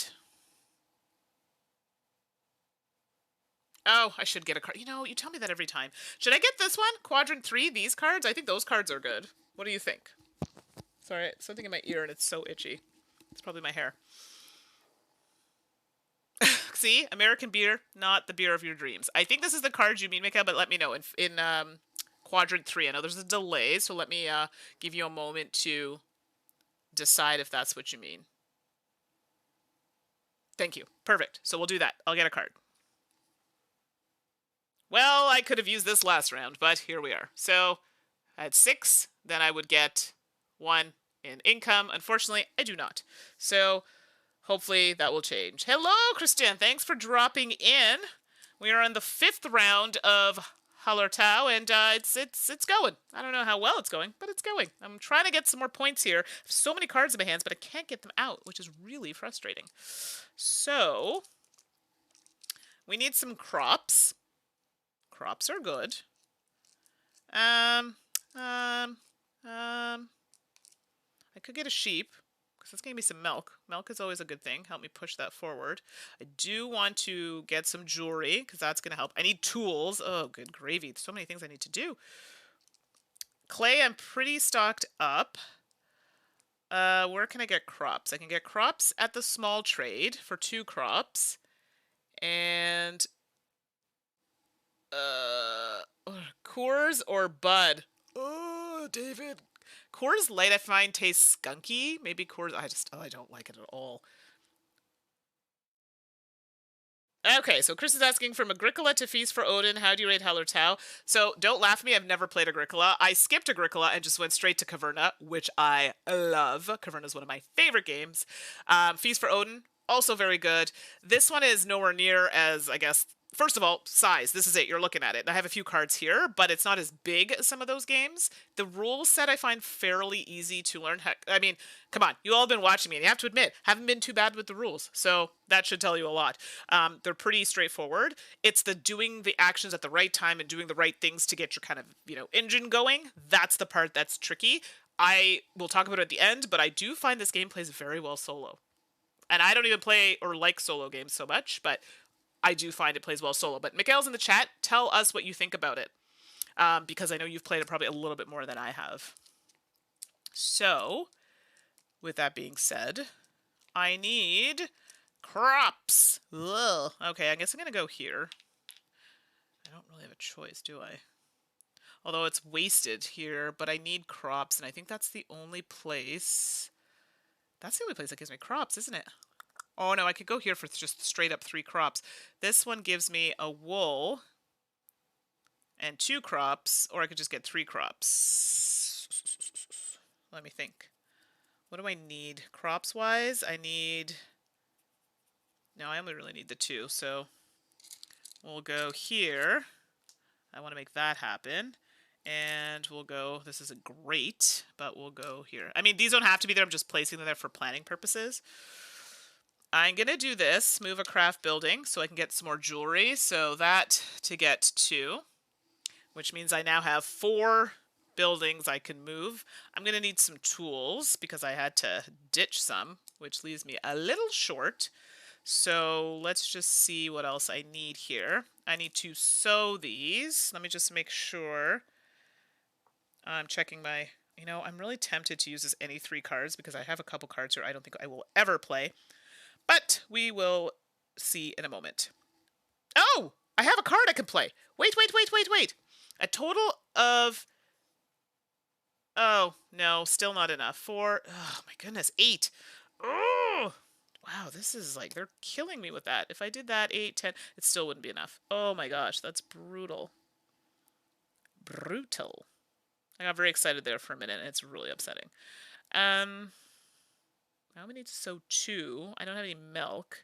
oh, I should get a card. You know, you tell me that every time. Should I get this one? Quadrant 3, these cards? I think those cards are good. What do you think? Sorry, something in my ear and it's so itchy. It's probably my hair. See? American beer, not the beer of your dreams. I think this is the card you mean, Mika, but let me know. In Quadrant 3, I know there's a delay, so let me give you a moment to decide if that's what you mean. Thank you. Perfect. So we'll do that. I'll get a card. Well, I could have used this last round, but here we are. So I had 6, then I would get 1 in income. Unfortunately, I do not. So hopefully that will change. Hello, Christian. Thanks for dropping in. We are on the 5th round of Hallertau, and it's going. I don't know how well it's going, but it's going. I'm trying to get some more points here. I have so many cards in my hands, but I can't get them out, which is really frustrating. So we need some crops. Crops are good. I could get a sheep, because it's going to be some milk. Milk is always a good thing. Help me push that forward. I do want to get some jewelry, because that's going to help. I need tools. Oh, good gravy. There's so many things I need to do. Clay, I'm pretty stocked up. Where can I get crops? I can get crops at the small trade for 2 crops. And... Coors or Bud? Oh, David. Coors Light I find tastes skunky. Maybe Coors... I don't like it at all. Okay, so Chris is asking, from Agricola to Feast for Odin, how do you rate Hallertau? So, don't laugh at me, I've never played Agricola. I skipped Agricola and just went straight to Caverna, which I love. Caverna is one of my favorite games. Feast for Odin, also very good. This one is nowhere near as, I guess... First of all, size. This is it. You're looking at it. I have a few cards here, but it's not as big as some of those games. The rule set I find fairly easy to learn. Heck, I mean, come on. You all have been watching me, and you have to admit, haven't been too bad with the rules. So that should tell you a lot. They're pretty straightforward. It's the doing the actions at the right time and doing the right things to get your kind of, engine going. That's the part that's tricky. I will talk about it at the end, but I do find this game plays very well solo. And I don't even play or like solo games so much, but... I do find it plays well solo. But Mikhail's in the chat. Tell us what you think about it. Because I know you've played it probably a little bit more than I have. So, with that being said, I need crops. Ugh. Okay, I guess I'm going to go here. I don't really have a choice, do I? Although it's wasted here, but I need crops, and I think that's the only place... That's the only place that gives me crops, isn't it? Oh, no, I could go here for just straight up 3 crops. This one gives me a wool and 2 crops, or I could just get 3 crops. Let me think. What do I need? Crops-wise, I need... No, I only really need the 2, so we'll go here. I want to make that happen. And we'll go, this isn't great, but we'll go here. I mean, these don't have to be there. I'm just placing them there for planning purposes. I'm going to do this, move a craft building so I can get some more jewelry. So that to get 2, which means I now have 4 buildings I can move. I'm going to need some tools because I had to ditch some, which leaves me a little short. So let's just see what else I need here. I need to sew these. Let me just make sure. I'm checking my, I'm really tempted to use this any 3 cards because I have a couple cards here I don't think I will ever play. But we will see in a moment. Oh, I have a card I can play. Wait. A total of, oh, no, still not enough. 4, oh my goodness, 8. Oh, wow, this is like, they're killing me with that. If I did that, 8, 10, it still wouldn't be enough. Oh my gosh, that's brutal. Brutal. I got very excited there for a minute, and it's really upsetting. Now we need to sew 2. I don't have any milk.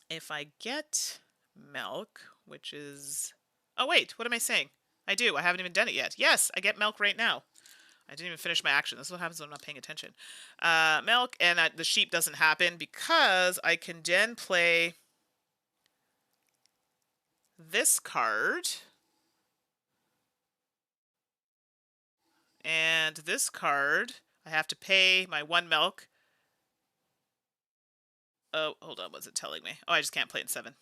If I get milk, which is... Oh, wait, what am I saying? I do. I haven't even done it yet. Yes, I get milk right now. I didn't even finish my action. This is what happens when I'm not paying attention. Milk, and the sheep doesn't happen because I can then play this card. And this card, I have to pay my 1 milk. Oh, hold on, what's it telling me? Oh, I just can't play in 7.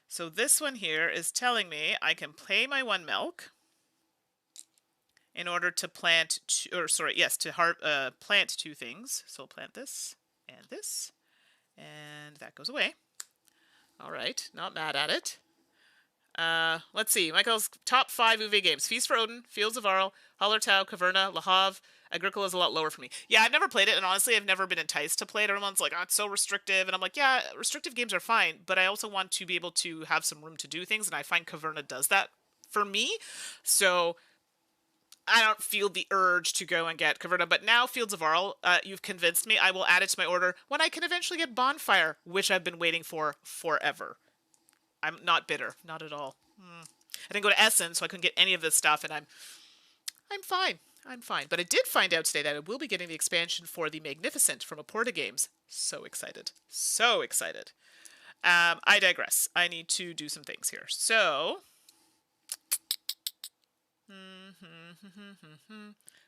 So this one here is telling me I can pay my 1 milk in order to plant, plant 2 things. So I'll plant this, and that goes away. All right, not mad at it. Let's see. Michael's top 5 Uwe games: Feast for Odin, Fields of Arle, Hallertau, Caverna, Le Havre. Agricola is a lot lower for me. Yeah, I've never played it, and honestly, I've never been enticed to play it. Everyone's like, oh, it's so restrictive, and I'm like, yeah, restrictive games are fine, but I also want to be able to have some room to do things, and I find Caverna does that for me. So I don't feel the urge to go and get Caverna, but now Fields of Arle, you've convinced me. I will add it to my order when I can eventually get Bonfire, which I've been waiting for forever. I'm not bitter, not at all. I didn't go to Essen, so I couldn't get any of this stuff, and I'm fine. I'm fine. But I did find out today that I will be getting the expansion for the Magnificent from Aporta Games. So excited. So excited. I digress. I need to do some things here. So...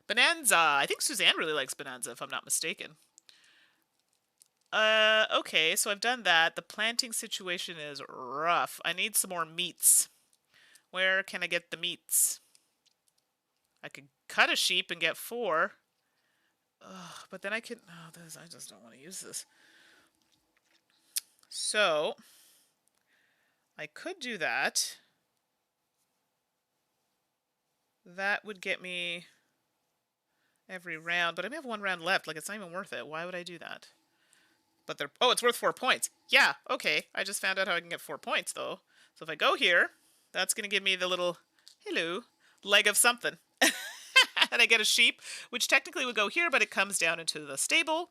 Bonanza. I think Suzanne really likes Bonanza, if I'm not mistaken. Okay, so I've done that. The planting situation is rough. I need some more meats. Where can I get the meats? I could cut a sheep and get 4. Ugh, but then I could... Oh, I just don't want to use this. So, I could do that. That would get me every round, but I only have 1 round left. Like, it's not even worth it. Why would I do that? But they're... Oh, it's worth 4 points. Yeah, okay. I just found out how I can get 4 points, though. So if I go here, that's going to give me the little, hello, leg of something. And I get a sheep, which technically would go here, but it comes down into the stable.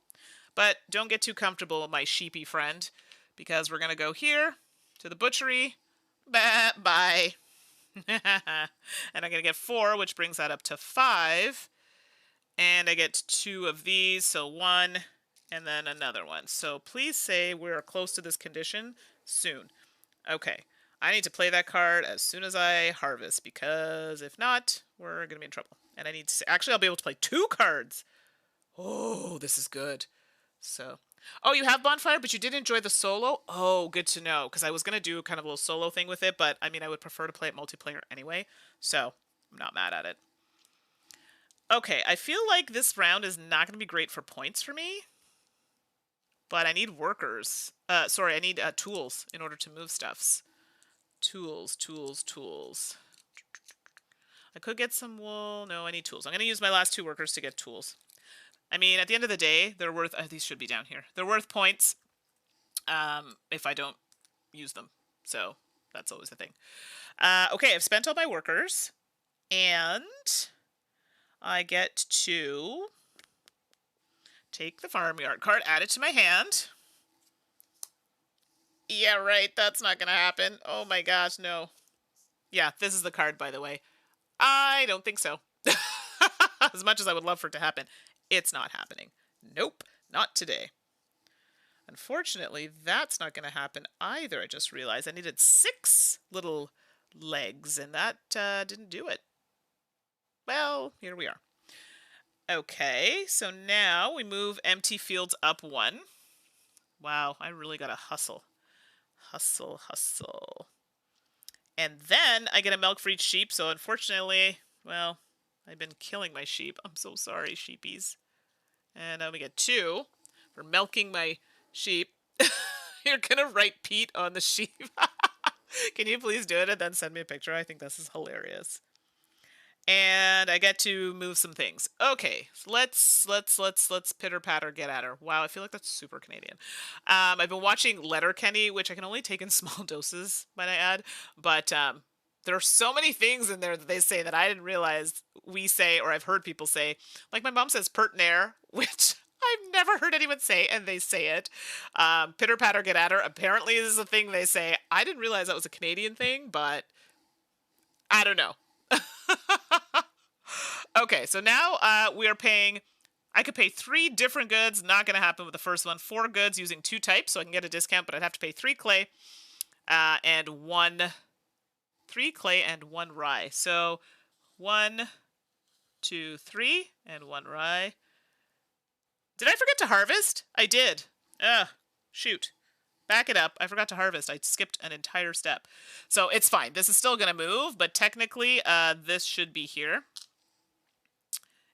But don't get too comfortable, my sheepy friend, because we're going to go here to the butchery. Bye. And I'm going to get 4, which brings that up to 5. And I get 2 of these, so 1 and then another one. So please say we're close to this condition soon. Okay. I need to play that card as soon as I harvest, because if not, we're going to be in trouble. And I need to... Actually, I'll be able to play 2 cards. Oh, this is good. So... Oh, you have Bonfire, but you did enjoy the solo? Oh, good to know, because I was going to do kind of a little solo thing with it, but, I mean, I would prefer to play it multiplayer anyway, so I'm not mad at it. Okay, I feel like this round is not going to be great for points for me, but I need workers. Sorry, I need tools in order to move stuffs. Tools. I could get some wool. No, I need tools. I'm going to use my last 2 workers to get tools. I mean, at the end of the day, they're worth... these should be down here. They're worth points if I don't use them. So that's always the thing. Okay, I've spent all my workers. And I get to take the farmyard card, add it to my hand. Yeah, right. That's not gonna happen. Oh my gosh, no. Yeah, this is the card, by the way. I don't think so. As much as I would love for it to happen, it's not happening. Nope, not today. Unfortunately, that's not going to happen either. I just realized I needed 6 little legs, and that didn't do it. Well, here we are. Okay, so now we move empty fields up 1. Wow, I really got to hustle. Hustle, hustle. And then I get a milk for each sheep, so unfortunately, well, I've been killing my sheep. I'm so sorry, sheepies. And we get 2 for milking my sheep. You're gonna write Pete on the sheep. Can you please do it and then send me a picture? I think this is hilarious. And I get to move some things. Okay, so let's pitter patter get at her. Wow, I feel like that's super Canadian. I've been watching Letterkenny, which I can only take in small doses, might I add. But there are so many things in there that they say that I didn't realize we say, or I've heard people say. Like my mom says pertinaire, which I've never heard anyone say, and they say it. Pitter patter get at her. Apparently this is a thing they say. I didn't realize that was a Canadian thing, but I don't know. Okay, so now we are paying, I could pay 3 different goods. Not going to happen with the first one. 4 goods using 2 types, so I can get a discount, but I'd have to pay 3 clay and 3 clay and 1 rye. So 1, 2, 3, and 1 rye. Did I forget to harvest? I did. Shoot. Back it up. I forgot to harvest. I skipped an entire step. So it's fine. This is still going to move, but technically this should be here.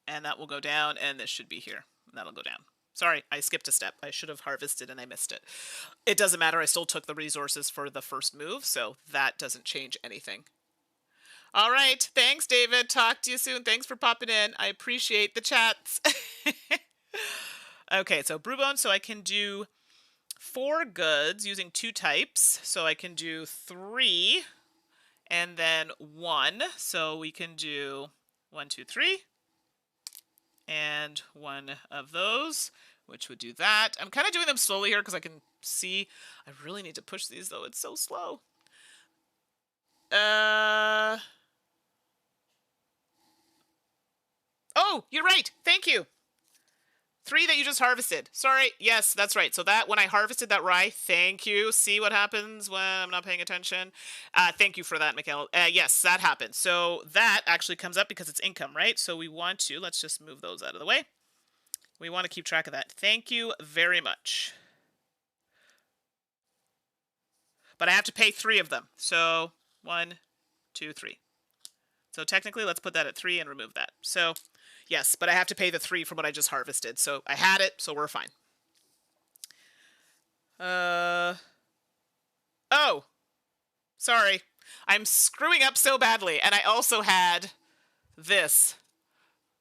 And that will go down, and this should be here. And that'll go down. Sorry, I skipped a step. I should have harvested, and I missed it. It doesn't matter. I still took the resources for the first move, so that doesn't change anything. All right. Thanks, David. Talk to you soon. Thanks for popping in. I appreciate the chats. Okay, so brewbone, so I can do 4 goods using 2 types. So I can do 3 and then 1. So we can do 1, 2, 3. And 1 of those, which would do that. I'm kind of doing them slowly here because I can see. I really need to push these, though. It's so slow. Oh, you're right. Thank you. 3 that you just harvested. Sorry. Yes, that's right. So that when I harvested that rye, thank you. See what happens when I'm not paying attention. Thank you for that, Mikhail. Yes, that happened. So that actually comes up because it's income, right? So we want to, let's just move those out of the way. We want to keep track of that. Thank you very much. But I have to pay 3 of them. So 1, 2, 3. So technically, let's put that at 3 and remove that. So yes, but I have to pay the 3 from what I just harvested. So I had it, so we're fine. Oh, sorry. I'm screwing up so badly. And I also had this.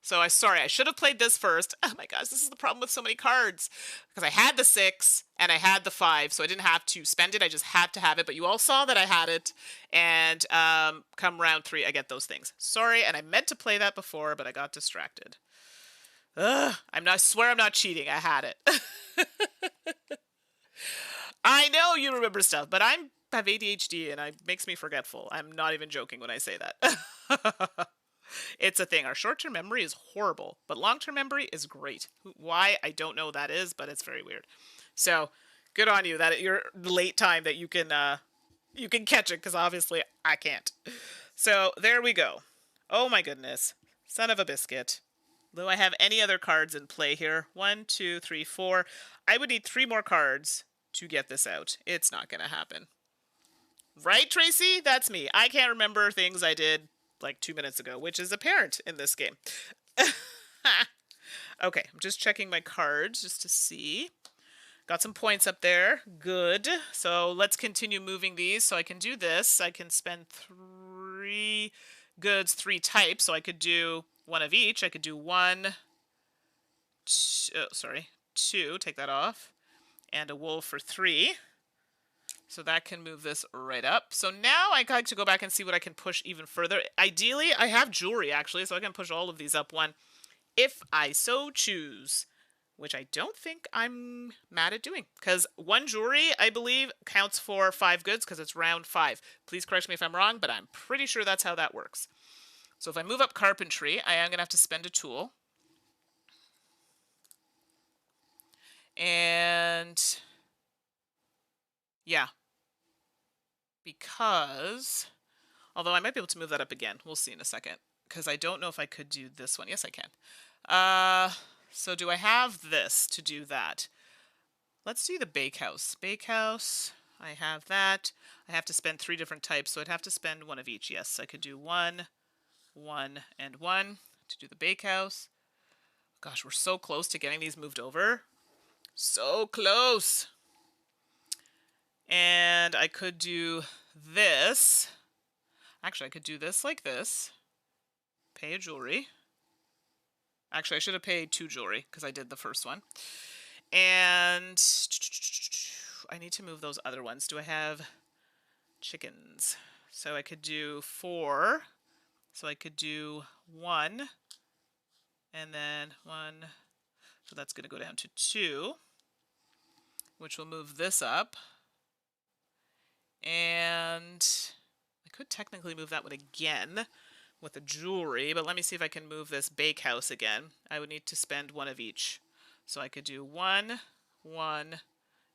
So sorry, I should have played this first. Oh my gosh, this is the problem with so many cards. Because I had the 6 and I had the 5, so I didn't have to spend it. I just had to have it. But you all saw that I had it. And come round 3, I get those things. Sorry, and I meant to play that before, but I got distracted. I swear I'm not cheating. I had it. I know you remember stuff, but I have ADHD and it makes me forgetful. I'm not even joking when I say that. It's a thing. Our short-term memory is horrible, but long-term memory is great. Why? I don't know what that is, but it's very weird. So, good on you that you're late time that you can catch it, because obviously I can't. So, there we go. Oh my goodness. Son of a biscuit. Do I have any other cards in play here? 1, 2, 3, 4. I would need 3 more cards to get this out. It's not going to happen. Right, Tracy? That's me. I can't remember things I did like 2 minutes ago, which is apparent in this game. Okay, I'm just checking my cards just to see. Got some points up there. Good. So let's continue moving these. So I can do this. I can spend 3 goods, 3 types. So I could do 1 of each. I could do 1, 2, take that off, and a wool for 3. So that can move this right up. So now I like to go back and see what I can push even further. Ideally, I have jewelry, actually, so I can push all of these up 1 if I so choose. which I don't think I'm mad at doing. Because 1 jewelry, I believe, counts for 5 goods because it's round 5. Please correct me if I'm wrong, but I'm pretty sure that's how that works. So if I move up carpentry, I am going to have to spend a tool. And yeah, because, although I might be able to move that up again. We'll see in a second. Because I don't know if I could do this one. Yes, I can. So do I have this to do that? Let's do the bakehouse. Bakehouse, I have that. I have to spend 3 different types, so I'd have to spend 1 of each. Yes, I could do 1, 1, and 1 to do the bakehouse. Gosh, we're so close to getting these moved over. So close. And I could do this. Actually, I could do this like this. Pay a jewelry. Actually, I should have paid 2 jewelry because I did the first one. And I need to move those other ones. Do I have chickens? So I could do 4. So I could do 1. And then 1. So that's going to go down to 2. Which will move this up. And I could technically move that one again with the jewelry, but let me see if I can move this bakehouse again. I would need to spend 1 of each. So I could do 1, 1,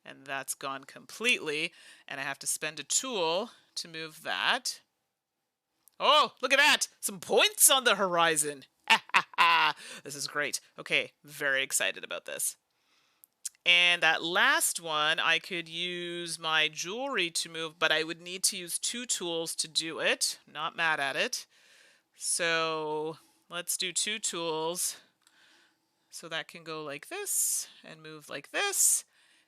and that's gone completely. And I have to spend a tool to move that. Oh, look at that! Some points on the horizon! This is great. Okay, very excited about this. And that last one, I could use my jewelry to move, but I would need to use 2 tools to do it. Not mad at it. So let's do 2 tools. So that can go like this and move like this.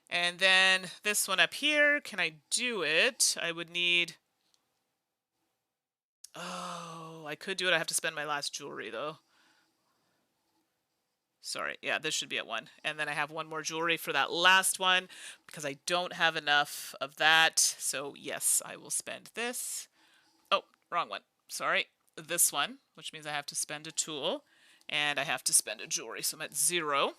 And then this one up here, can I do it? I would need... Oh, I could do it. I have to spend my last jewelry though. Sorry, yeah, this should be at 1. And then I have 1 more jewelry for that last one because I don't have enough of that. So yes, I will spend this. Oh, wrong one. Sorry. This one, which means I have to spend a tool and I have to spend a jewelry. So I'm at 0.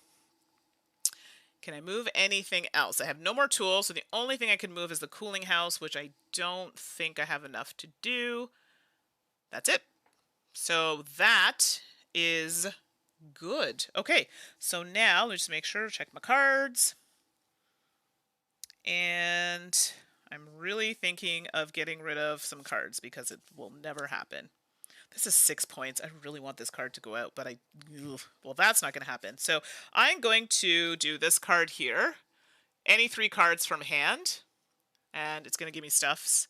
Can I move anything else? I have no more tools, so the only thing I can move is the cooling house, which I don't think I have enough to do. That's it. So that is good. Okay, so now let me just make sure, check my cards. And I'm really thinking of getting rid of some cards because it will never happen. This is 6 points. I really want this card to go out, but well, that's not going to happen. So I'm going to do this card here. Any 3 cards from hand. And it's going to give me stuffs.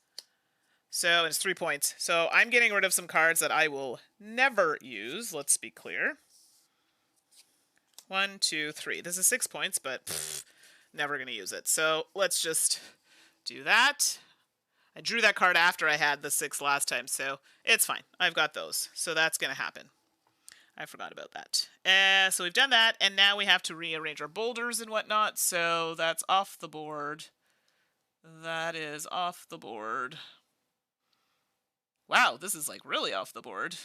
So it's 3 points. So I'm getting rid of some cards that I will never use. Let's be clear. 1, 2, 3. This is 6 points, but never going to use it. So let's just do that. I drew that card after I had the 6 last time, so it's fine. I've got those. So that's going to happen. I forgot about that. So we've done that, and now we have to rearrange our boulders and whatnot, so that's off the board. That is off the board. Wow, this is like really off the board.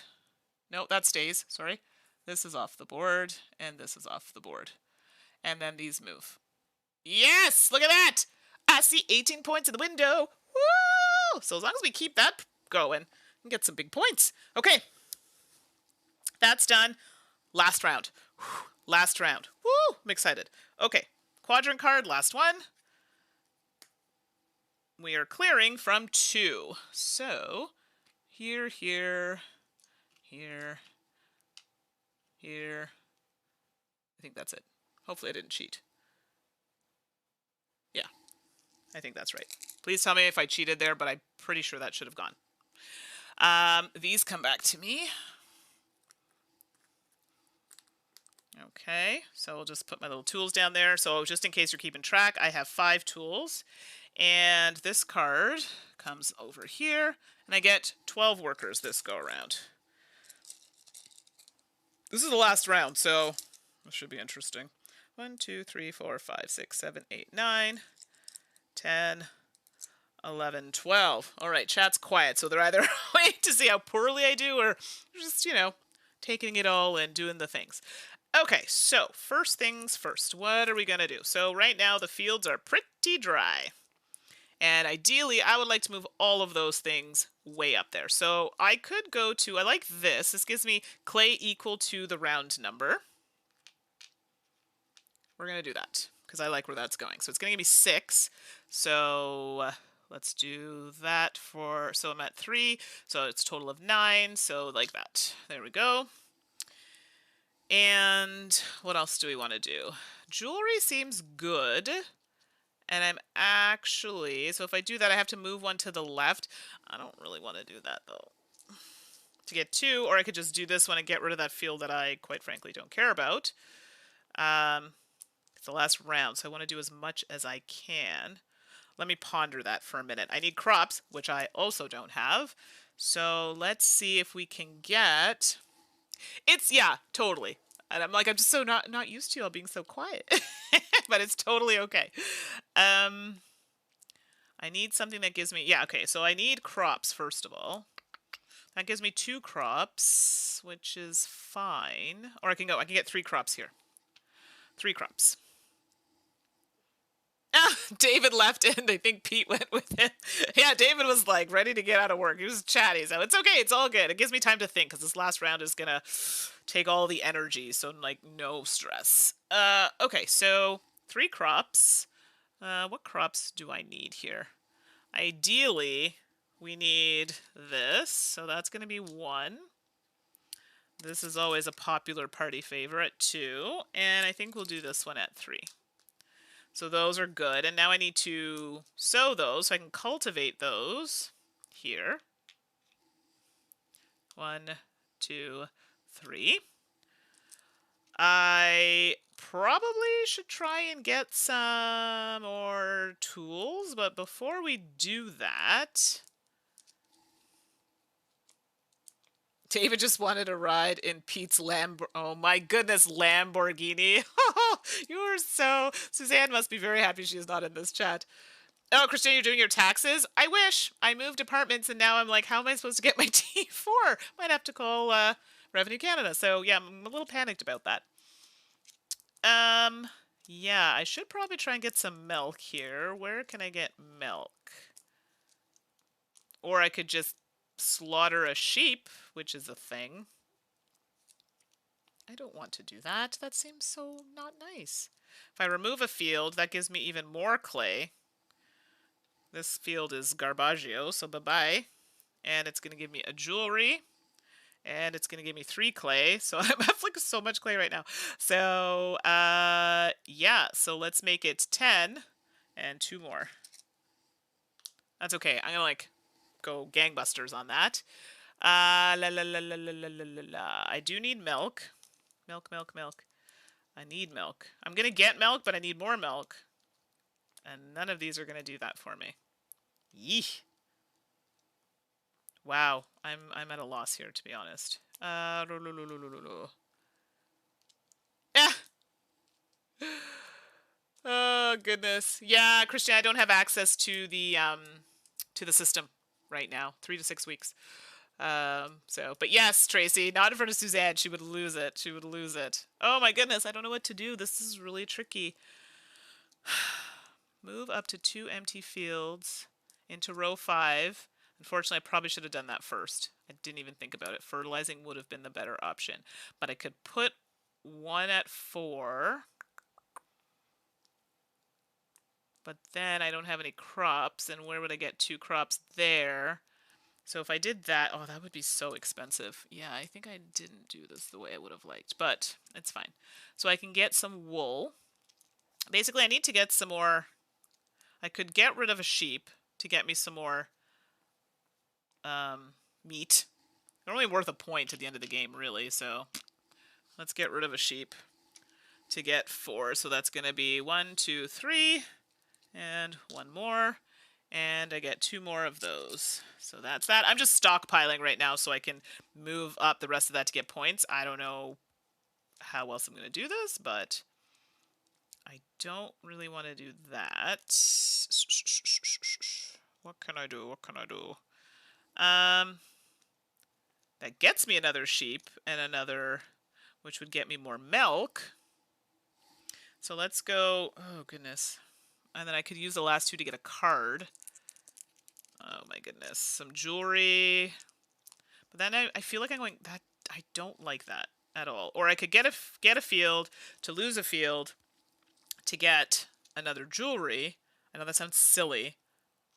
No, that stays. Sorry. This is off the board, and this is off the board. And then these move. Yes! Look at that! I see 18 points in the window. Woo! So as long as we keep that going, we can get some big points. Okay. That's done. Last round. Last round. Woo! I'm excited. Okay. Quadrant card, last one. We are clearing from 2. So, here, here, here, here. I think that's it. Hopefully I didn't cheat. Yeah, I think that's right. Please tell me if I cheated there, but I'm pretty sure that should have gone. These come back to me. Okay, so we'll just put my little tools down there. So just in case you're keeping track, I have 5 tools. And this card comes over here, and I get 12 workers this go around. This is the last round, so this should be interesting. 1, 2, 3, 4, 5, 6, 7, 8, 9, 10, 11, 12. All right, chat's quiet, so they're either waiting to see how poorly I do or just, you know, taking it all and doing the things. Okay, so first things first, what are we going to do? So right now the fields are pretty dry. And ideally, I would like to move all of those things way up there. So I could go to, I like this. This gives me clay equal to the round number. We're going to do that because I like where that's going. So it's going to give me 6. So let's do that for, so I'm at 3. So it's a total of 9. So like that. There we go. And what else do we want to do? Jewelry seems good. And I'm actually, so if I do that, I have to move one to the left. I don't really want to do that, though. To get 2, or I could just do this one and get rid of that field that I, quite frankly, don't care about. It's the last round, so I want to do as much as I can. Let me ponder that for a minute. I need crops, which I also don't have. So let's see if we can get... It's, yeah, totally. And I'm like, I'm just so not used to y'all being so quiet. But it's totally okay. I need something that gives me... Yeah, okay, so I need crops, first of all. That gives me 2 crops, which is fine. Or I can get 3 crops here. 3 crops. David left in. They think Pete went with him. Yeah, David was like ready to get out of work. He was chatty, so it's okay. It's all good. It gives me time to think because this last round is gonna take all the energy. So like no stress. Okay, so 3 crops. What crops do I need here? Ideally, we need this. So that's gonna be 1. This is always a popular party favorite, 2. And I think we'll do this one at 3. So those are good. And now I need to sow those so I can cultivate those here. 1, 2, 3. I probably should try and get some more tools, but before we do that... David just wanted a ride in Pete's oh my goodness, Lamborghini. You're so... Suzanne must be very happy she's not in this chat. Oh, Christine, you're doing your taxes? I wish. I moved apartments and now I'm like, how am I supposed to get my T4? Might have to call Revenue Canada. So yeah, I'm a little panicked about that. Yeah, I should probably try and get some milk here. Where can I get milk? Or I could just slaughter a sheep, which is a thing. I don't want to do that. That seems so not nice. If I remove a field, that gives me even more clay. This field is garbaggio, so bye-bye. And it's going to give me a jewelry. And it's going to give me 3 clay. So I have like so much clay right now. So, yeah. So let's make it 10 and 2 more. That's okay. I'm going to like go gangbusters on that. I do need milk. Milk. I need milk. I'm going to get milk, but I need more milk. And none of these are going to do that for me. Yeesh. Wow, I'm at a loss here, to be honest. Ah. Oh goodness. Yeah, Christian, I don't have access to the system right now. 3 to 6 weeks. But yes, Tracy, not in front of Suzanne. She would lose it. She would lose it. Oh my goodness, I don't know what to do. This is really tricky. Move up to 2 empty fields into row 5. Unfortunately, I probably should have done that first. I didn't even think about it. Fertilizing would have been the better option. But I could put 1 at 4. But then I don't have any crops. And where would I get 2 crops there? So if I did that, oh, that would be so expensive. Yeah, I think I didn't do this the way I would have liked. But it's fine. So I can get some wool. Basically, I need to get some more... I could get rid of a sheep to get me some more... meat. They're only worth a point at the end of the game, really, so let's get rid of a sheep to get 4. So that's going to be 1, 2, 3, and 1 more, and I get 2 more of those. So that's that. I'm just stockpiling right now so I can move up the rest of that to get points. I don't know how else I'm going to do this, but I don't really want to do that. What can I do? What can I do? That gets me another sheep and another... which would get me more milk. So let's go, oh goodness. And then I could use the last 2 to get a card. Oh my goodness. Some jewelry. But then I feel like I'm going, that I don't like that at all. Or I could get a field to lose a field to get another jewelry. I know that sounds silly,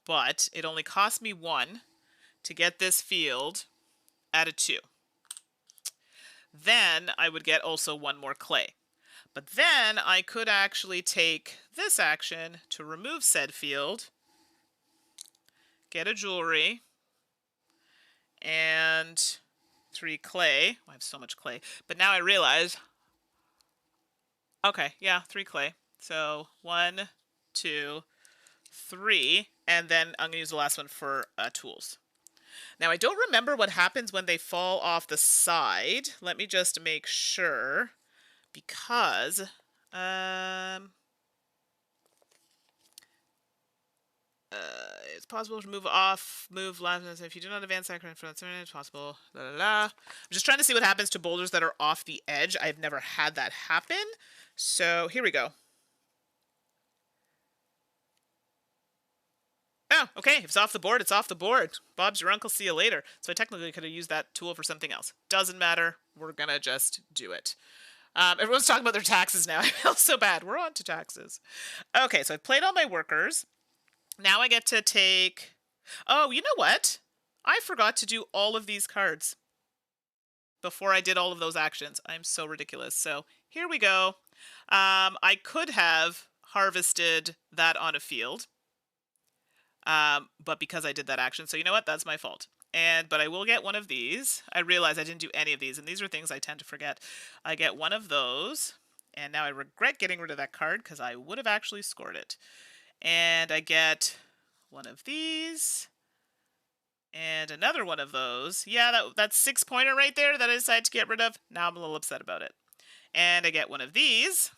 but it only cost me 1 to get this field at a 2. Then I would get also 1 more clay. But then I could actually take this action to remove said field, get a jewelry, and 3 clay. I have so much clay. But now I realize, okay, yeah, 3 clay. So 1, 2, 3, and then I'm going to use the last one for tools. Now, I don't remember what happens when they fall off the side. Let me just make sure, because it's possible to move left. If you do not advance that current front, it's possible. La, la, la. I'm just trying to see what happens to boulders that are off the edge. I've never had that happen. So here we go. Oh, okay. If it's off the board, it's off the board. Bob's your uncle. See you later. So I technically could have used that tool for something else. Doesn't matter. We're going to just do it. Everyone's talking about their taxes now. I feel so bad. We're on to taxes. Okay, so I've played all my workers. Now I get to take... Oh, you know what? I forgot to do all of these cards before I did all of those actions. I'm so ridiculous. So here we go. I could have harvested that on a field. But because I did that action, so you know what? That's my fault. But I will get one of these. I realize I didn't do any of these, and these are things I tend to forget. I get one of those, and now I regret getting rid of that card because I would have actually scored it. And I get one of these, and another one of those. Yeah, that's 6-pointer right there that I decided to get rid of. Now I'm a little upset about it. And I get one of these.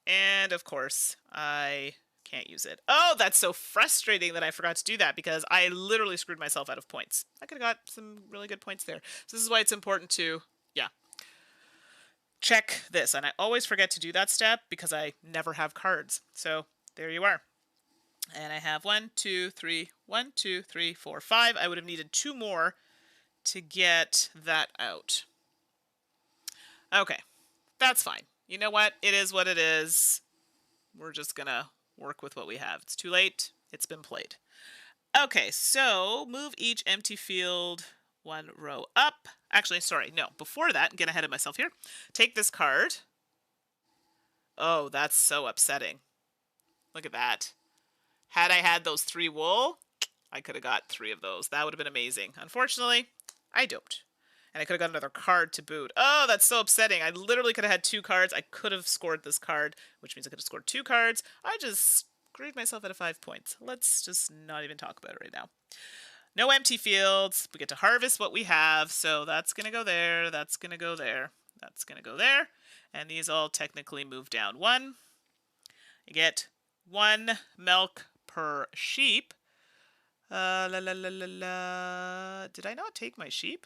And, of course, I... can't use it. Oh, that's so frustrating that I forgot to do that because I literally screwed myself out of points. I could have got some really good points there. So this is why it's important to, check this. And I always forget to do that step because I never have cards. So there you are. And I have 1, 2, 3, 1, 2, 3, 4, 5. I would have needed 2 more to get that out. Okay, that's fine. You know what? It is what it is. We're just going to work with what we have. It's too late. It's been played. Okay, so move each empty field 1 row up. Actually, sorry, no. Before that, get ahead of myself here. Take this card. Oh, that's so upsetting. Look at that. Had I had those 3 wool, I could have got 3 of those. That would have been amazing. Unfortunately, I don't. And I could have got another card to boot. Oh, that's so upsetting. I literally could have had 2 cards. I could have scored this card, which means I could have scored 2 cards. I just screwed myself out of 5 points. Let's just not even talk about it right now. No empty fields. We get to harvest what we have. So that's going to go there. That's going to go there. That's going to go there. And these all technically move down 1. You get 1 milk per sheep. La la la la la. Did I not take my sheep?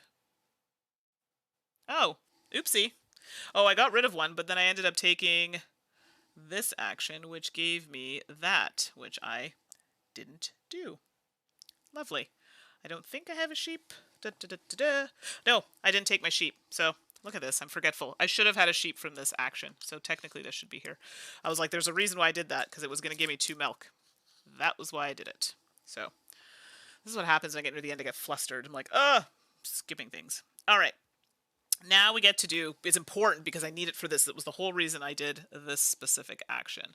Oh, oopsie. Oh, I got rid of 1, but then I ended up taking this action, which gave me that, which I didn't do. Lovely. I don't think I have a sheep. Da, da, da, da, da. No, I didn't take my sheep. So look at this. I'm forgetful. I should have had a sheep from this action. So technically this should be here. I was like, there's a reason why I did that, because it was going to give me 2 milk. That was why I did it. So this is what happens when I get near the end. I get flustered. I'm like, skipping things. All right. Now we get to do, it's important because I need it for this. It was the whole reason I did this specific action.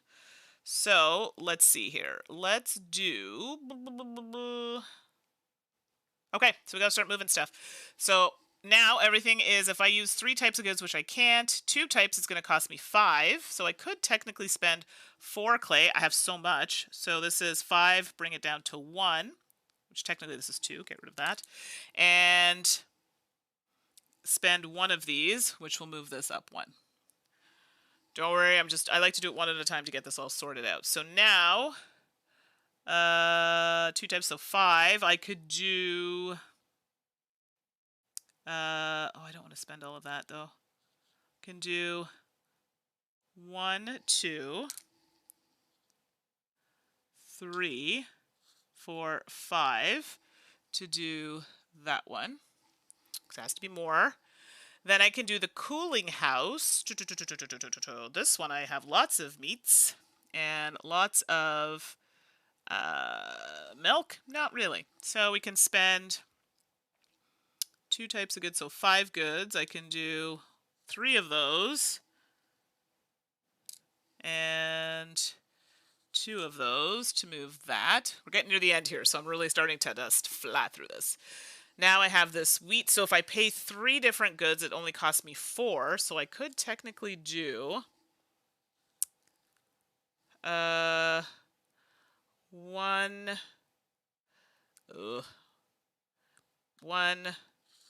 So let's see here. Let's do... Okay, so we got to start moving stuff. So now everything is, if I use 3 types of goods, which I can't, 2 types is going to cost me 5. So I could technically spend 4 clay. I have so much. So this is 5, bring it down to 1, which technically this is 2. Get rid of that. And spend 1 of these, which will move this up 1. Don't worry, I like to do it 1 at a time to get this all sorted out. So now, 2 types, so 5. I could do Oh, I don't want to spend all of that, though. Can do 1, 2, 3, 4, 5 to do that one. It has to be more. Then I can do the cooling house. This one I have lots of meats and lots of milk. Not really. So we can spend 2 types of goods, so 5 goods. I can do 3 of those and 2 of those to move that. We're getting near the end here, so I'm really starting to just flat through this. Now I have this wheat, so if I pay 3 different goods, it only costs me 4, so I could technically do 1, 1,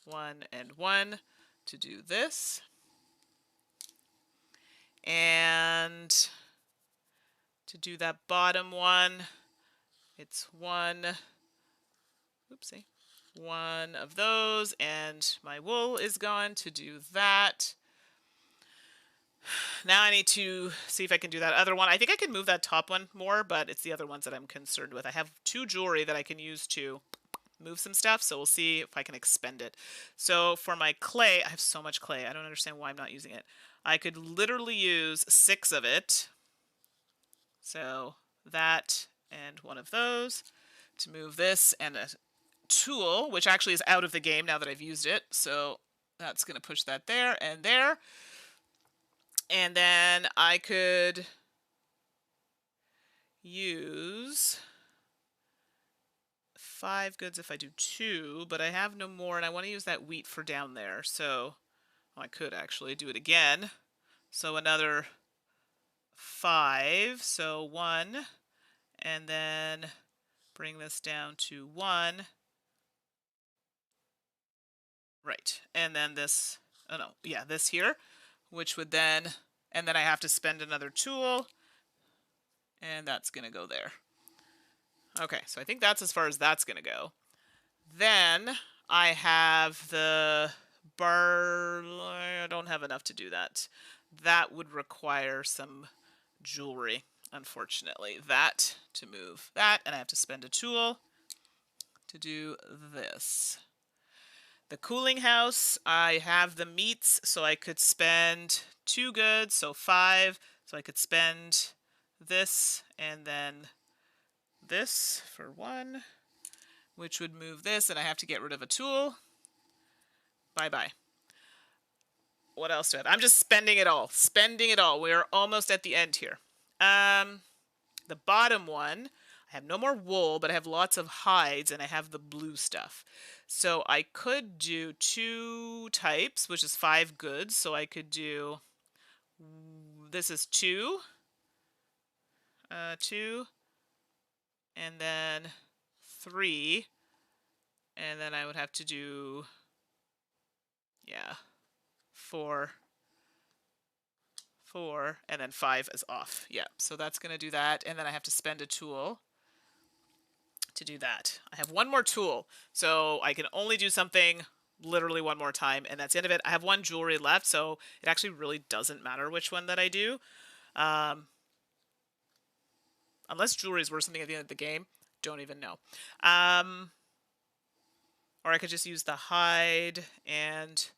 1, and 1 to do this. And to do that bottom one, it's 1, oopsie, 1 of those, and my wool is gone to do that. Now I need to see if I can do that other one. I think I can move that top one more, but it's the other ones that I'm concerned with. I have 2 jewelry that I can use to move some stuff, so we'll see if I can expend it. So for my clay, I have so much clay. I don't understand why I'm not using it. I could literally use 6 of it. So that and 1 of those to move this, and a tool, which actually is out of the game now that I've used it. So that's going to push that there and there. And then I could use 5 goods if I do 2, but I have no more, and I want to use that wheat for down there. So I could actually do it again. So another 5. So 1, and then bring this down to 1. Right, and then this, oh no, yeah, this here, which would then, and then I have to spend another tool, and that's going to go there. Okay, so I think that's as far as that's going to go. Then I have the I don't have enough to do that. That would require some jewelry, unfortunately. That to move that, and I have to spend a tool to do this. The cooling house, I have the meats, so I could spend 2 goods, so 5. So I could spend this and then this for 1, which would move this, and I have to get rid of a tool. Bye-bye. What else do I have? I'm just spending it all. Spending it all. We are almost at the end here. The bottom one, I have no more wool, but I have lots of hides, and I have the blue stuff. So I could do 2 types, which is 5 goods. So I could do, this is 2, 2, and then 3, and then I would have to do, yeah, 4, 4, and then 5 is off. Yeah, so that's going to do that, and then I have to spend a tool to do that. I have 1 more tool, so I can only do something literally 1 more time, and that's the end of it. I have 1 jewelry left, so it actually really doesn't matter which one that I do. Unless jewelry is worth something at the end of the game. Don't even know. Or I could just use the hide and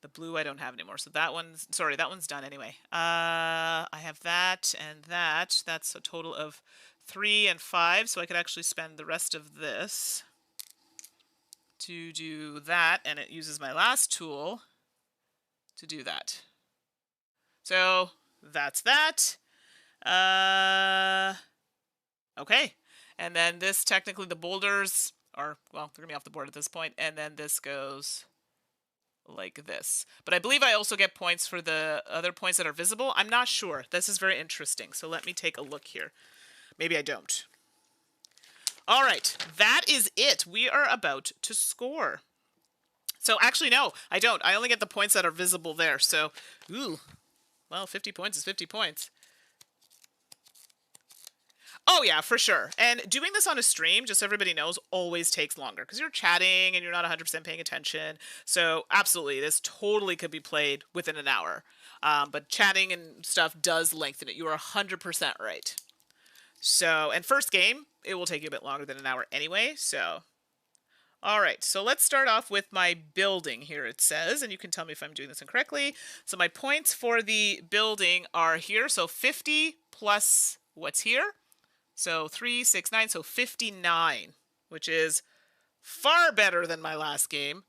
the blue I don't have anymore. So that one's, sorry, that one's done anyway. I have that and that. That's a total of 3 and 5. So I could actually spend the rest of this to do that. And it uses my last tool to do that. So that's that. Okay. And then this, technically the boulders are, well, they're going to be off the board at this point. And then this goes like this. But I believe I also get points for the other points that are visible. I'm not sure. This is very interesting. So let me take a look here. Maybe I don't. All right. That is it. We are about to score. So actually, no, I don't. I only get the points that are visible there. So, ooh, well, 50 points is 50 points. Oh yeah, for sure. And doing this on a stream, just so everybody knows, always takes longer because you're chatting and you're not 100% paying attention. So absolutely, this totally could be played within an hour. But chatting and stuff does lengthen it. You are 100% right. So, and first game, it will take you a bit longer than an hour anyway. So, all right. So let's start off with my building here, it says, and you can tell me if I'm doing this incorrectly. So my points for the building are here. So 50 plus what's here. So 3, 6, 9, so 59, which is far better than my last game.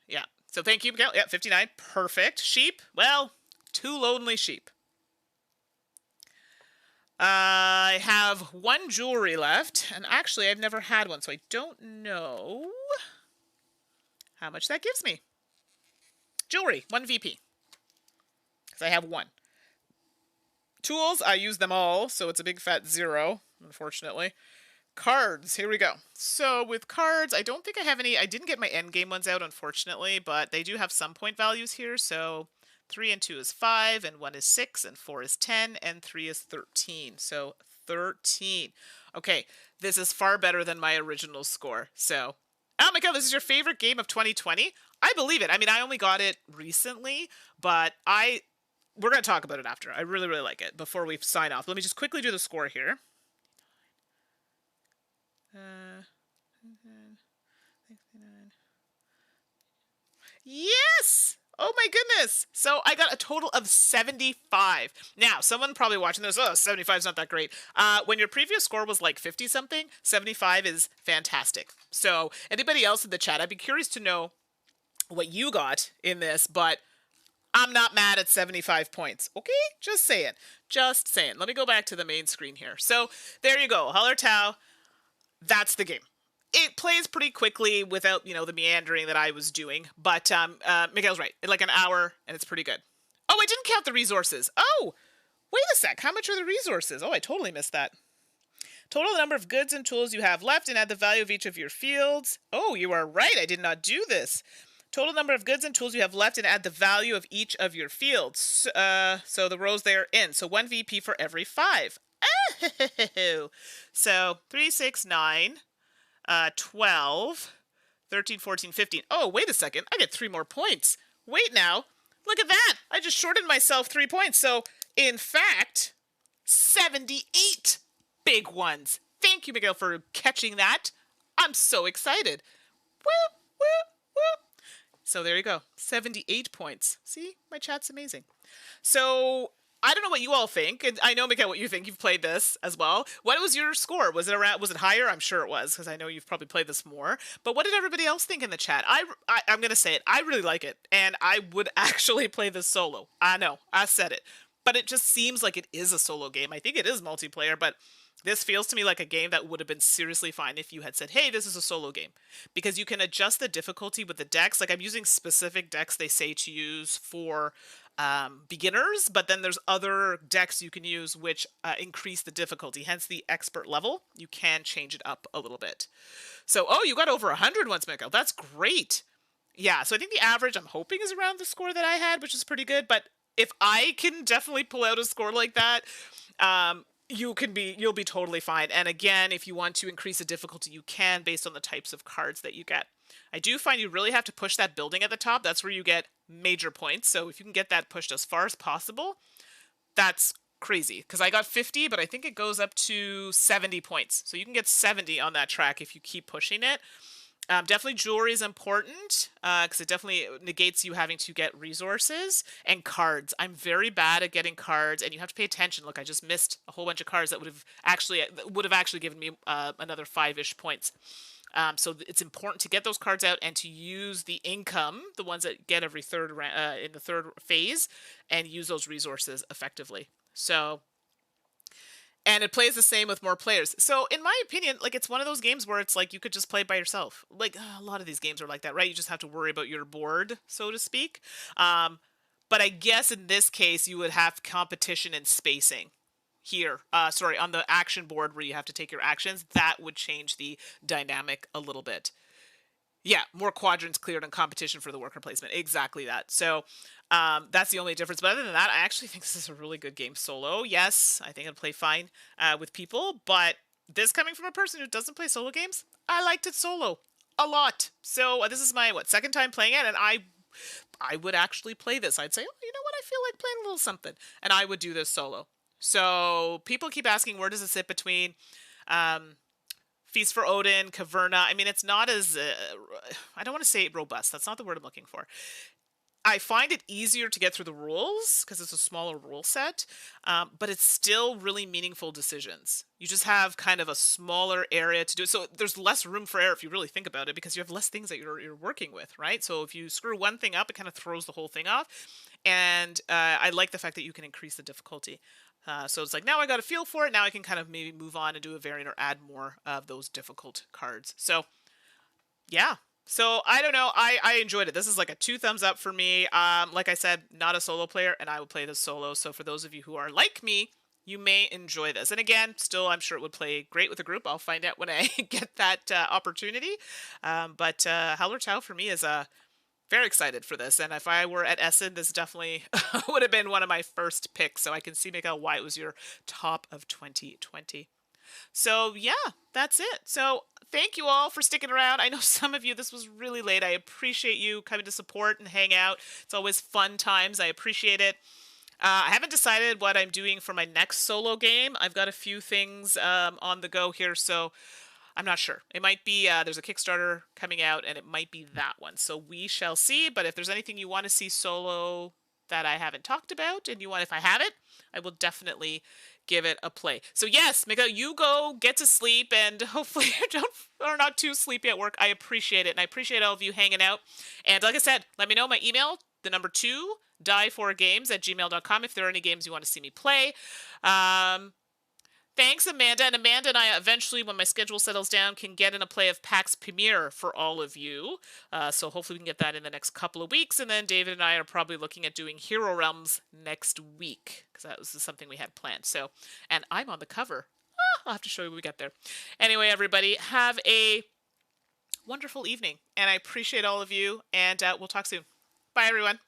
Yeah, so thank you, Miguel. Yeah, 59, perfect. Sheep, well, 2 lonely sheep. I have 1 jewelry left, and actually I've never had one, so I don't know how much that gives me. Jewelry, 1 VP, because I have 1. Tools, I use them all, so it's a big fat 0, unfortunately. Cards, here we go. So with cards, I don't think I have any. I didn't get my endgame ones out, unfortunately, but they do have some point values here. So 3 and 2 is 5, and 1 is 6, and 4 is 10, and 3 is 13. So 13. Okay, this is far better than my original score. So, oh my god, this is your favorite game of 2020? I believe it. I mean, I only got it recently, but we're going to talk about it after. I really, really like it before we sign off. Let me just quickly do the score here. Yes! Oh my goodness! So I got a total of 75. Now, someone probably watching this, 75 is not that great. When your previous score was like 50 something, 75 is fantastic. So anybody else in the chat, I'd be curious to know what you got in this, but I'm not mad at 75 points. Okay? Just saying. Just saying. Let me go back to the main screen here. So there you go. Hallertau. That's the game. It plays pretty quickly without, the meandering that I was doing. But Miguel's right. Like an hour, and it's pretty good. Oh, I didn't count the resources. Oh, wait a sec. How much are the resources? Oh, I totally missed that. Total number of goods and tools you have left and add the value of each of your fields. Oh, you are right. I did not do this. Total number of goods and tools you have left and add the value of each of your fields. So the rows they are in. So 1 VP for every 5. Oh. So 3, 6, 9, 12, 13, 14, 15. Oh, wait a second. I get 3 more points. Wait now. Look at that. I just shorted myself 3 points. So, in fact, 78 big ones. Thank you, Miguel, for catching that. I'm so excited. Whoop, whoop, whoop. So there you go. 78 points. See? My chat's amazing. So I don't know what you all think, and I know, Miguel, what you think. You've played this as well. What was your score? Was it higher? I'm sure it was, because I know you've probably played this more. But what did everybody else think in the chat? I'm going to say it. I really like it, and I would actually play this solo. I know. I said it. But it just seems like it is a solo game. I think it is multiplayer, but this feels to me like a game that would have been seriously fine if you had said, hey, this is a solo game. Because you can adjust the difficulty with the decks. Like, I'm using specific decks they say to use for beginners, but then there's other decks you can use which increase the difficulty, hence the expert level. You can change it up a little bit. So, oh, you got over 100 once, Miko. That's great. Yeah, so I think the average, I'm hoping, is around the score that I had, which is pretty good. But if I can definitely pull out a score like that, you'll be totally fine. And again, if you want to increase the difficulty, you can based on the types of cards that you get. I do find you really have to push that building at the top. That's where you get major points. So if you can get that pushed as far as possible, that's crazy. Because I got 50, but I think it goes up to 70 points. So you can get 70 on that track if you keep pushing it. Definitely jewelry is important because it definitely negates you having to get resources and cards. I'm very bad at getting cards, and you have to pay attention. Look, I just missed a whole bunch of cards that would have actually given me another 5-ish points. So it's important to get those cards out and to use the income, the ones that get every in the third phase, and use those resources effectively. So. And it plays the same with more players. So, in my opinion, like, it's one of those games where it's like you could just play by yourself. Like, a lot of these games are like that, right? You just have to worry about your board, so to speak. But I guess in this case, you would have competition and spacing here. On the action board where you have to take your actions. That would change the dynamic a little bit. Yeah, more quadrants cleared and competition for the worker placement. Exactly that. So, That's the only difference. But other than that, I actually think this is a really good game solo. Yes, I think it'll play fine with people, but this coming from a person who doesn't play solo games, I liked it solo a lot. So this is my second time playing it, and I would actually play this. I'd say, oh, you know what, I feel like playing a little something, and I would do this solo. So people keep asking, where does it sit between um, Feast for Odin, Caverna? I mean, it's not as I don't want to say robust. That's not the word I'm looking for. I find it easier to get through the rules because it's a smaller rule set, but it's still really meaningful decisions. You just have kind of a smaller area to do it. So there's less room for error if you really think about it because you have less things that you're working with, right? So if you screw one thing up, it kind of throws the whole thing off. And I like the fact that you can increase the difficulty. So it's like, now I got a feel for it. Now I can kind of maybe move on and do a variant or add more of those difficult cards. So yeah. So I don't know. I enjoyed it. This is like a 2 thumbs up for me. Like I said, not a solo player, and I would play this solo. So for those of you who are like me, you may enjoy this. And again, still, I'm sure it would play great with a group. I'll find out when I get that opportunity. But Hallertau for me is very excited for this. And if I were at Essen, this definitely would have been one of my first picks. So I can see, Miguel, why it was your top of 2020. So yeah, that's it. So thank you all for sticking around. I know some of you, this was really late. I appreciate you coming to support and hang out. It's always fun times. I appreciate it. I haven't decided what I'm doing for my next solo game. I've got a few things on the go here, so I'm not sure. It might be, there's a Kickstarter coming out, and it might be that one. So we shall see. But if there's anything you want to see solo that I haven't talked about, and you want, if I have it, I will definitely give it a play. So yes, Mika, you go get to sleep, and hopefully you are not too sleepy at work. I appreciate it, and I appreciate all of you hanging out. And like I said, let me know my email, the number 2, die4games@gmail.com, if there are any games you want to see me play. Thanks, Amanda. And Amanda and I eventually, when my schedule settles down, can get in a play of PAX Premiere for all of you. So hopefully we can get that in the next couple of weeks. And then David and I are probably looking at doing Hero Realms next week, because that was something we had planned. So, and I'm on the cover. I'll have to show you when we get there. Anyway, everybody, have a wonderful evening. And I appreciate all of you. And we'll talk soon. Bye, everyone.